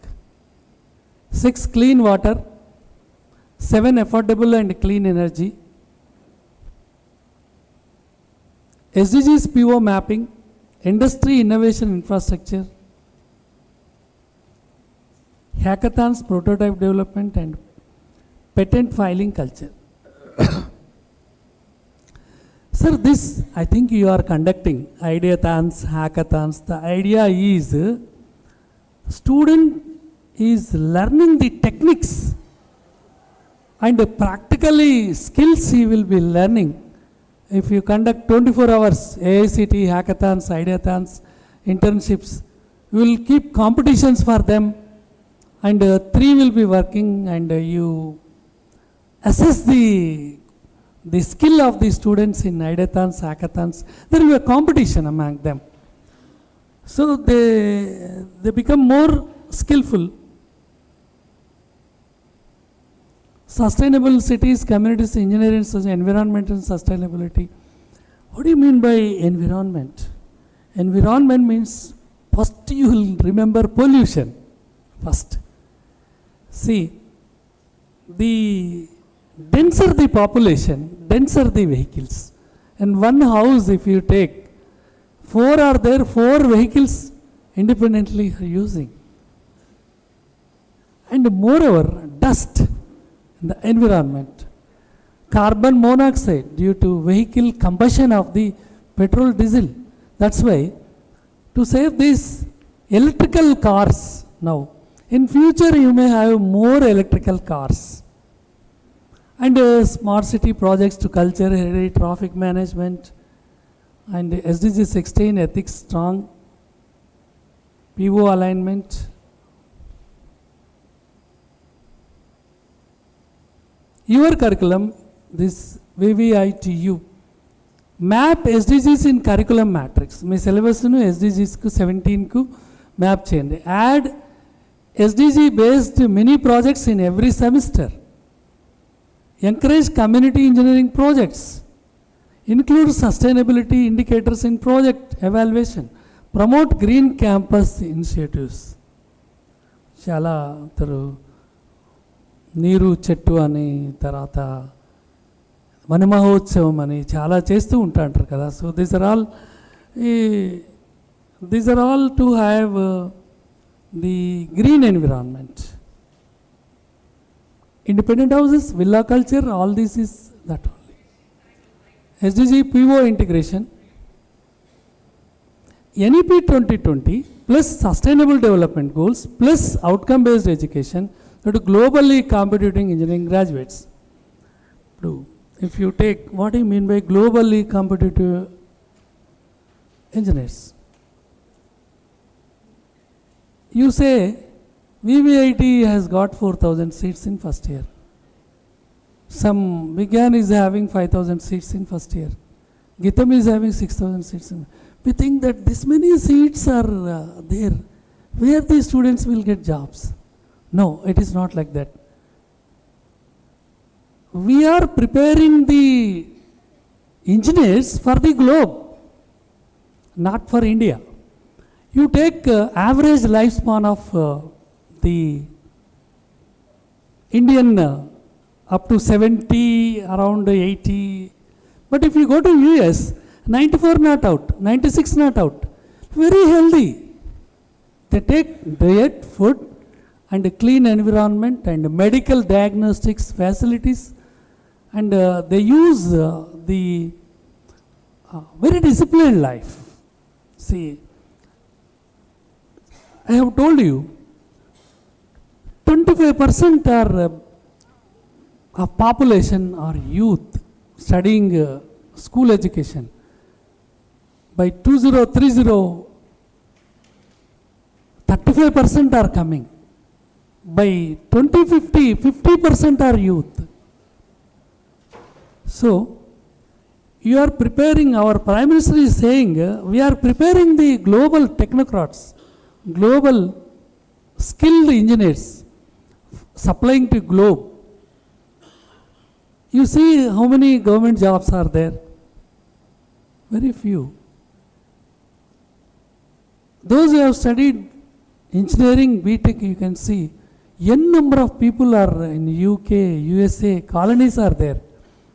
6 clean water, 7 affordable and clean energy. SDGs PO mapping, industry innovation infrastructure, hackathons, prototype development, and patent filing culture. Sir, this I think you are conducting ideathons, hackathons. The idea is student is learning the techniques and practically skills he will be learning. If you conduct 24 hours AICT, hackathons, ideathons, internships, you will keep competitions for them, and 3 will be working, and you assess the skill of the students in ideathons, hackathons. There will be a competition among them. So they become more skillful. Sustainable cities, communities, engineering, environment and sustainability. What do you mean by environment? Environment means first you will remember pollution. First. See, the denser the population, denser the vehicles. And one house, if you take, 4 are there, 4 vehicles independently are using. And moreover, dust in the environment, carbon monoxide due to vehicle combustion of the petrol, diesel. That's why to save these electrical cars now, in future you may have more electrical cars. And smart city projects to culture, heritage, traffic management, and SDG 16 ethics strong, PO alignment. Your curriculum, this VVITU, map SDGs in curriculum matrix. My syllabus nu SDGs ku 17 ku map cheyandi. Add SDG based mini projects in every semester. Encourage community engineering projects. Include sustainability indicators in project evaluation. Promote green campus initiatives. Chala taru నీరు చెట్టు అని తర్వాత వనమహోత్సవం అని చాలా చేస్తూ ఉంటాంటారు కదా. So these are all to have the green environment. Independent houses, villa culture, all this is that only. SDG PO integration, NEP 2020 plus sustainable development goals plus outcome based education to globally competing engineering graduates. If you take, what do you mean by globally competitive engineers? You say VVIT has got 4,000 seats in first year. Some Vigyan is having 5,000 seats in first year. Gitam is having 6,000 seats. We think that this many seats are there. Where these students will get jobs? No, it is not like that. We are preparing the engineers for the globe, not for India. You take average lifespan of the Indian up to 70, around 80. But if you go to US, 94 not out, 96 not out. Very healthy. They take diet, food, and a clean environment and medical diagnostics facilities, and they use the very disciplined life. See, I have told you, 25% are of population are youth studying school education. By 2030, 35% are coming. By 2050, 50% are youth. So, you are preparing, our Prime Minister is saying, we are preparing the global technocrats, global skilled engineers, supplying to globe. You see how many government jobs are there? Very few. Those who have studied engineering, BTech, you can see, n number of people are in UK, USA, colonies are there.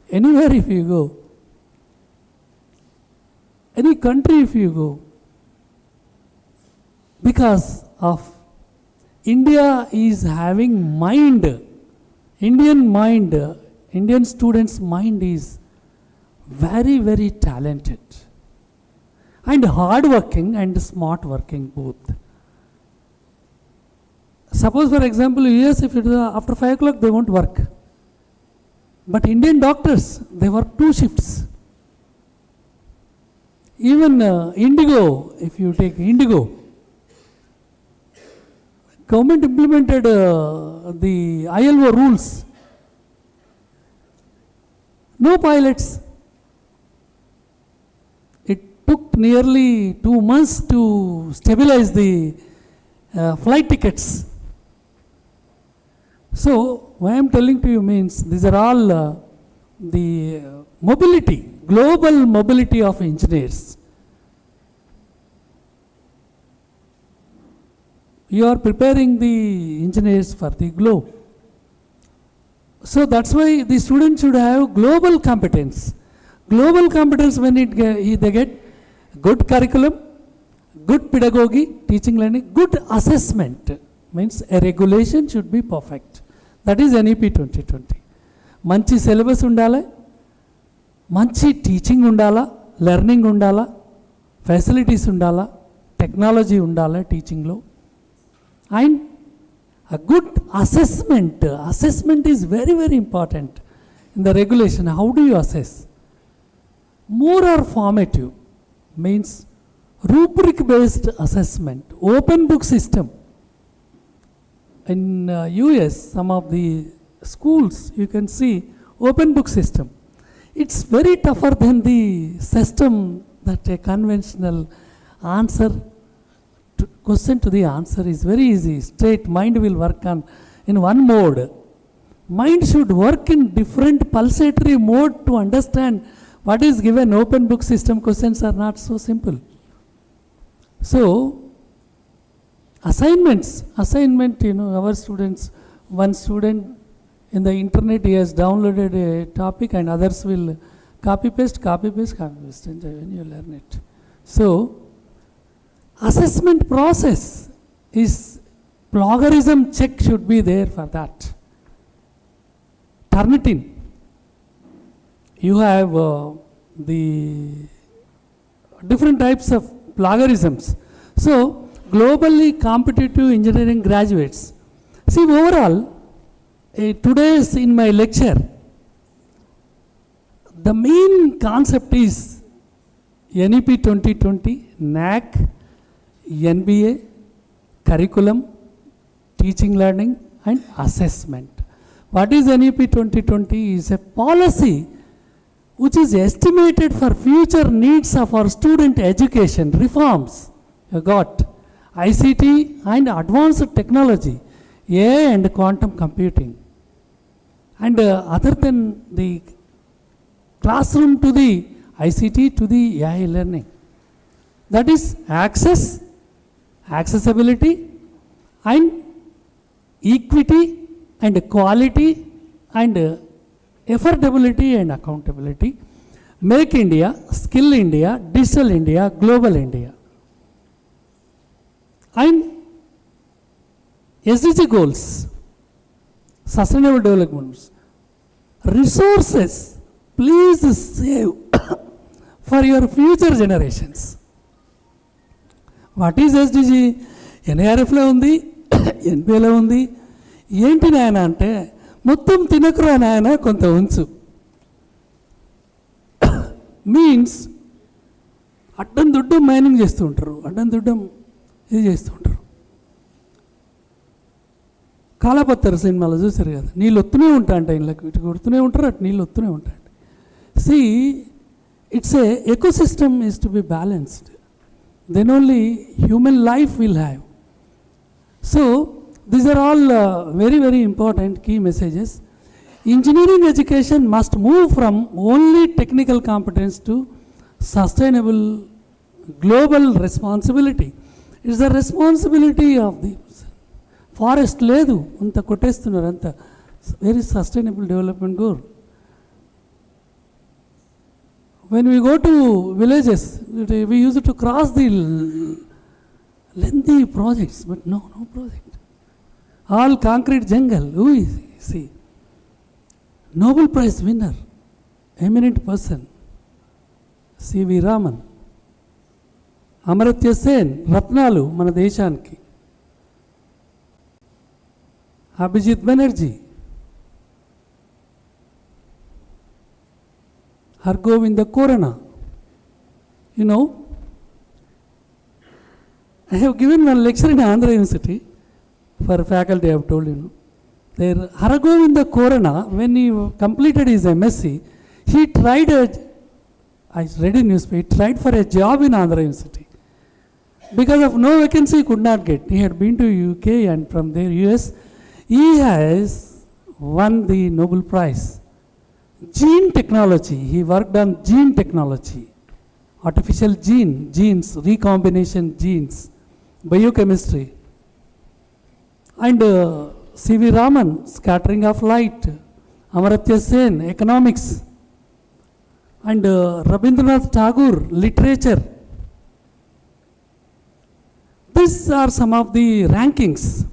Anywhere if you go, any country if you go, because of India is having mind, Indian mind, Indian students' mind is very, very talented and hard working and smart working both. Suppose for example, US, if it is after 5 o'clock, they won't work. But Indian doctors, they work 2 shifts. Even Indigo, if you take Indigo, government implemented the ILO rules. No pilots. It took nearly 2 months to stabilize the flight tickets. So, what I am telling to you means these are all the mobility, global mobility of engineers. You are preparing the engineers for the globe. So that's why the students should have global competence. Global competence when they get good curriculum, good pedagogy, teaching learning, good assessment, means a regulation should be perfect. That is NEP 2020. Manchi syllabus undala, manchi teaching undala, learning undala, facilities undala, technology undala teaching lo, and a good assessment. Assessment is very, very important in the regulation. How do you assess? More or formative, means rubric based assessment, open book system. In US, some of the schools, you can see open book system. It's very tougher than the system that a conventional answer, question to the answer is very easy. Straight mind will work on in one mode. Mind should work in different pulsatory mode to understand what is given. Open book system questions are not so simple. So, assignment, our students, one student in the internet, he has downloaded a topic and others will copy paste, and when you learn it. So, assessment process is, plagiarism check should be there for that. Turnitin, you have the different types of plagiarisms. So, globally competitive engineering graduates. See, overall, today's in my lecture, the main concept is NEP 2020, NAC, NBA, curriculum, teaching learning and assessment. What is NEP 2020? Is a policy which is estimated for future needs of our student education reforms. You got ICT and advanced technology, AI and quantum computing. And other than the classroom to the ICT to the AI learning. That is access, accessibility, and equity, and quality, and affordability and accountability. Make India, Skill India, Digital India, Global India. And SDG goals, Sustainable Development Goals. Resources, please save for your future generations. What is SDG? NARFలో ఉంది, NPలో ఉంది. ఏంటి నాయన అంటే మొత్తం తినకురా నాయన కొంత ఉంచు. Means అడ్డం దుడ్డం మైనింగ్ చేస్తూ ఉంటారు, అడ్డం దుడ్డం ఇది చేస్తూ ఉంటారు. కాలపత్తరు సినిమాలో చూసారు కదా, నీళ్ళు వస్తూనే ఉంటా అంటే ఇళ్ళకి ఇటు కొడుతూనే ఉంటారు, అటు నీళ్ళు వస్తూనే ఉంటాయి. See it's a ecosystem is to be balanced, then only human life will have. So these are all very, very important key messages. Engineering education must move from only technical competence to sustainable global responsibility. It's the responsibility of the forest ledu anta kottestunnaru anta very sustainable development goal. When we go to villages, we use it to cross the lengthy projects, but no project. All concrete jungle. Who is he? See, Nobel Prize winner, eminent person, C.V. Raman, Amartya Sen, Ratnalu, mana deshaniki, Abhijit Banerjee, Hargovinda Korana. You know, I have given one lecture in Andhra University for faculty, I have told you. There, Hargovinda Korana, when he completed his MSc, he tried I read in newspaper, he tried for a job in Andhra University. Because of no vacancy, he could not get. He had been to UK and from there US. He has won the Nobel Prize. Gene technology, he worked on gene technology, artificial genes, recombination genes, biochemistry. And C.V. Raman, scattering of light, Amartya Sen, economics, and Rabindranath Tagore, literature. These are some of the rankings.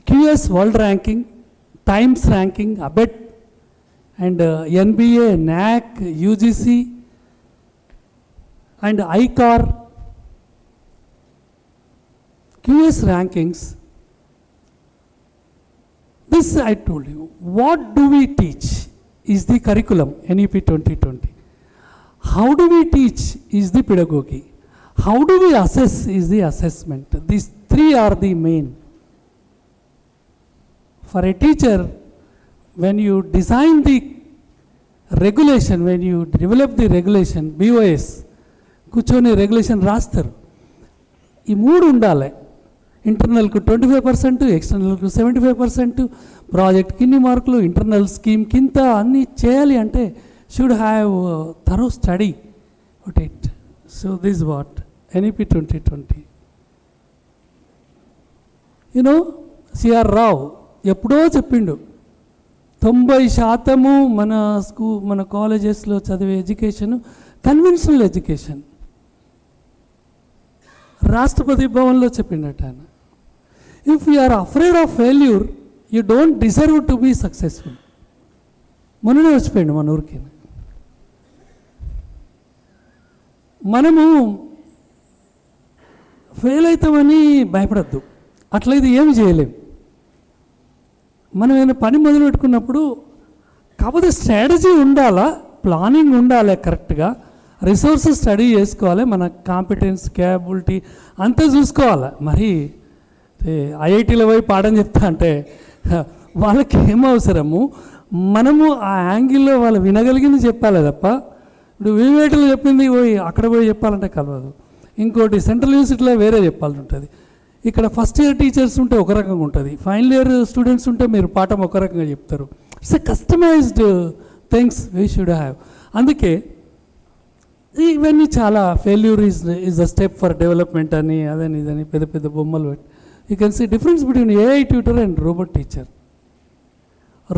QS World Ranking, Times Ranking, ABET, and NBA, NAC, UGC, and ICAR, QS rankings. This I told you. What do we teach is the curriculum, NEP 2020. How do we teach is the pedagogy. How do we assess is the assessment. These three are the main. For a teacher, when you design the regulation, when you develop the regulation, BOS, కూర్చొని regulation రాస్తారు. ఈ మూడు ఉండాలి. ఇంటర్నల్కు 25%, ఎక్స్టర్నల్కు 75%, ప్రాజెక్ట్కి ఇన్ని మార్కులు, internal scheme కింద అన్నీ చేయాలి అంటే should have thorough study at it. So this what NEP 2020. You know CR Rao ఎప్పుడో చెప్పిండు, 90% మన కాలేజెస్లో చదివే ఎడ్యుకేషను కన్వెన్షనల్ ఎడ్యుకేషన్. రాష్ట్రపతి భవన్లో చెప్పిండట ఆయన, if you are afraid of failure you don't deserve to be successful. మొన్ననే వచ్చిపోయిండు మన ఊరికి. మనము ఫెయిల్ అవుతామని భయపడద్దు, అట్లయితే ఏమి చేయలేము. మనం ఏమైనా పని మొదలు పెట్టుకున్నప్పుడు కాకపోతే స్ట్రాటజీ ఉండాలా, ప్లానింగ్ ఉండాలి, కరెక్ట్గా రిసోర్సెస్ స్టడీ చేసుకోవాలి, మన కాంపిటెన్స్ క్యాపబిలిటీ అంతా చూసుకోవాలి. మరి ఐఐటీలో పోయి పాఠం చెప్తా అంటే వాళ్ళకి ఏం అవసరము, మనము ఆ యాంగిల్లో వాళ్ళు వినగలిగింది చెప్పాలి తప్ప, ఇప్పుడు VVITలో చెప్పింది పోయి అక్కడ పోయి చెప్పాలంటే కలవదు. ఇంకోటి సెంట్రల్ యూనివర్సిటీలో వేరే చెప్పాల్సి ఉంటుంది. ఇక్కడ ఫస్ట్ ఇయర్ టీచర్స్ ఉంటే ఒక రకంగా ఉంటుంది, ఫైనల్ ఇయర్ స్టూడెంట్స్ ఉంటే మీరు పాఠం ఒక రకంగా చెప్తారు. It's a customized things we should have. అందుకే ఇవన్నీ చాలా failure is the step for development అని అదని ఇదని పెద్ద పెద్ద బొమ్మలు పెట్టి you can see difference between AI tutor and robot teacher.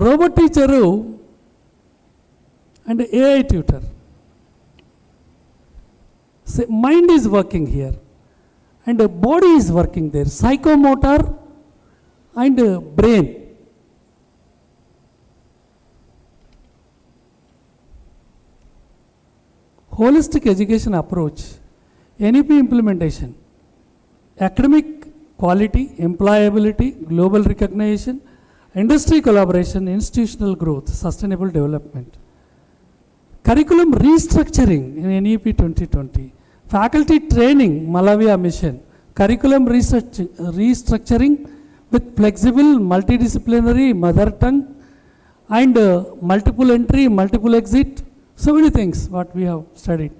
Robot teacher and AI tutor, mind is working here and body is working there, psychomotor and brain. Holistic education approach, NEP implementation, academic quality, employability, global recognition, industry collaboration, institutional growth, sustainable development. Curriculum restructuring in NEP 2020, faculty training, Malavia mission, curriculum restructuring with flexible, multidisciplinary, mother tongue and multiple entry, multiple exit. So many things what we have studied.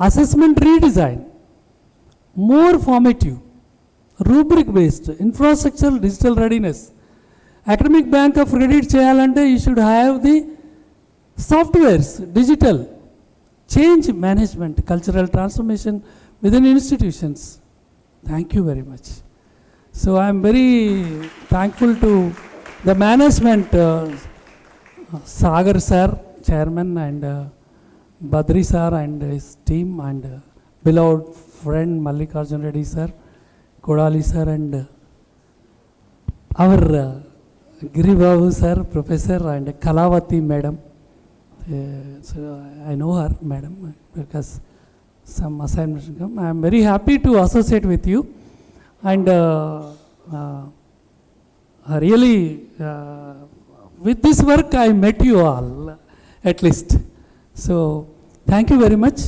Assessment redesign, more formative, rubric based, infrastructure, digital readiness. Academic bank of credit cheyalante you should have the softwares, digital, change management, cultural transformation within institutions. Thank you very much. So I am very thankful to the management, Sagar sir, chairman, and Badri sir and his team, and beloved friend Mallikarjun Reddy sir, Kodali sir, and our Giri Babu sir, professor, and Kalavati madam. So I know her madam because some assignments come. I am very happy to associate with you, and really with this work I met you all at least. So, thank you very much.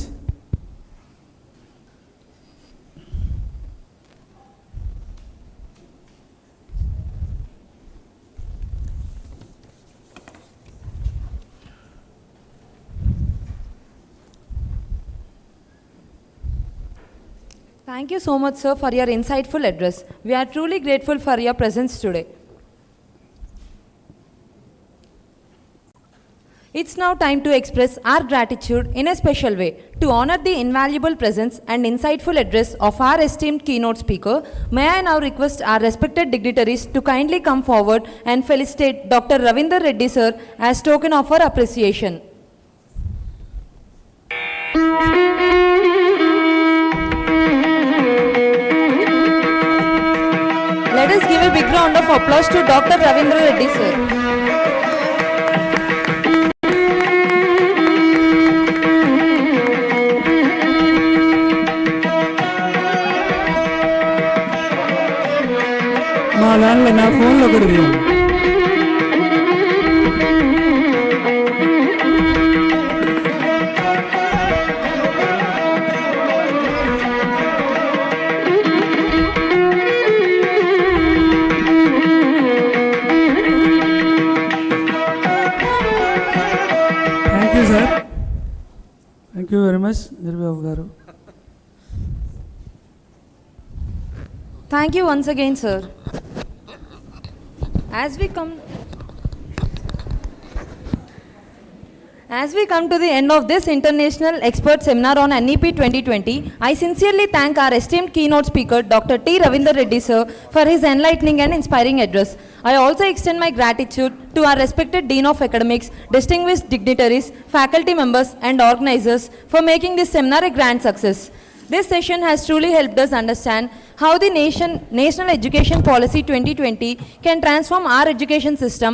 Thank you so much, sir, for your insightful address. We are truly grateful for your presence today. It's now time to express our gratitude in a special way. To honor the invaluable presence and insightful address of our esteemed keynote speaker, may I now request our respected dignitaries to kindly come forward and felicitate Dr. Ravinder Reddy sir as token of our appreciation. Let us give a big round of applause to Dr. Ravinder Reddy sir. నా ఫోన్లో కూడా thank you sir, thank you very much Giribabu గారు. Thank you once again, sir. As we come to the end of this International Expert Seminar on NEP 2020, I sincerely thank our esteemed keynote speaker, Dr. T. Ravinder Reddy sir, for his enlightening and inspiring address. I also extend my gratitude to our respected Dean of Academics, distinguished dignitaries, faculty members, and organizers for making this seminar a grand success. This session has truly helped us understand how the National Education Policy 2020 can transform our education system.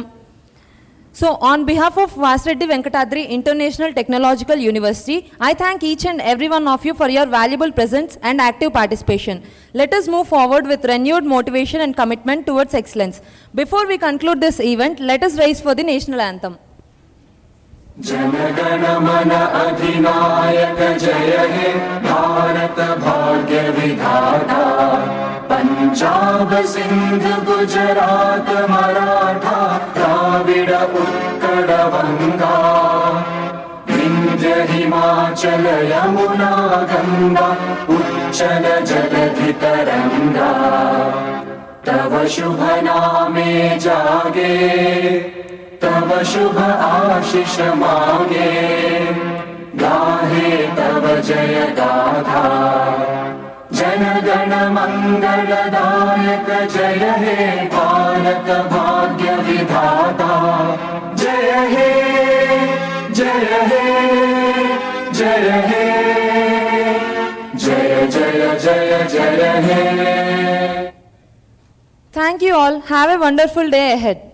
So, on behalf of Vasireddy Venkatadri International Technological University, I thank each and every one of you for your valuable presence and active participation. Let us move forward with renewed motivation and commitment towards excellence. Before we conclude this event, let us rise for the national anthem. जनगण मन अधिनायक जय हे भारत भाग्य विधाता पंजाब सिंध गुजरात मराठा द्राविड उत्कल वंगा विंध्य हिमाचल यमुना गंगा उच्चल जलधि तरंगा तव शुभ नामे जागे तव शुभ आशीष मांगे गाहे तव जय गाथा। जन गण मंगलदायक जय हे भारत भाग्य विधाता। जय हे जय हे जय हे जय जय जय जय हे। Thank you all. Have a wonderful day ahead.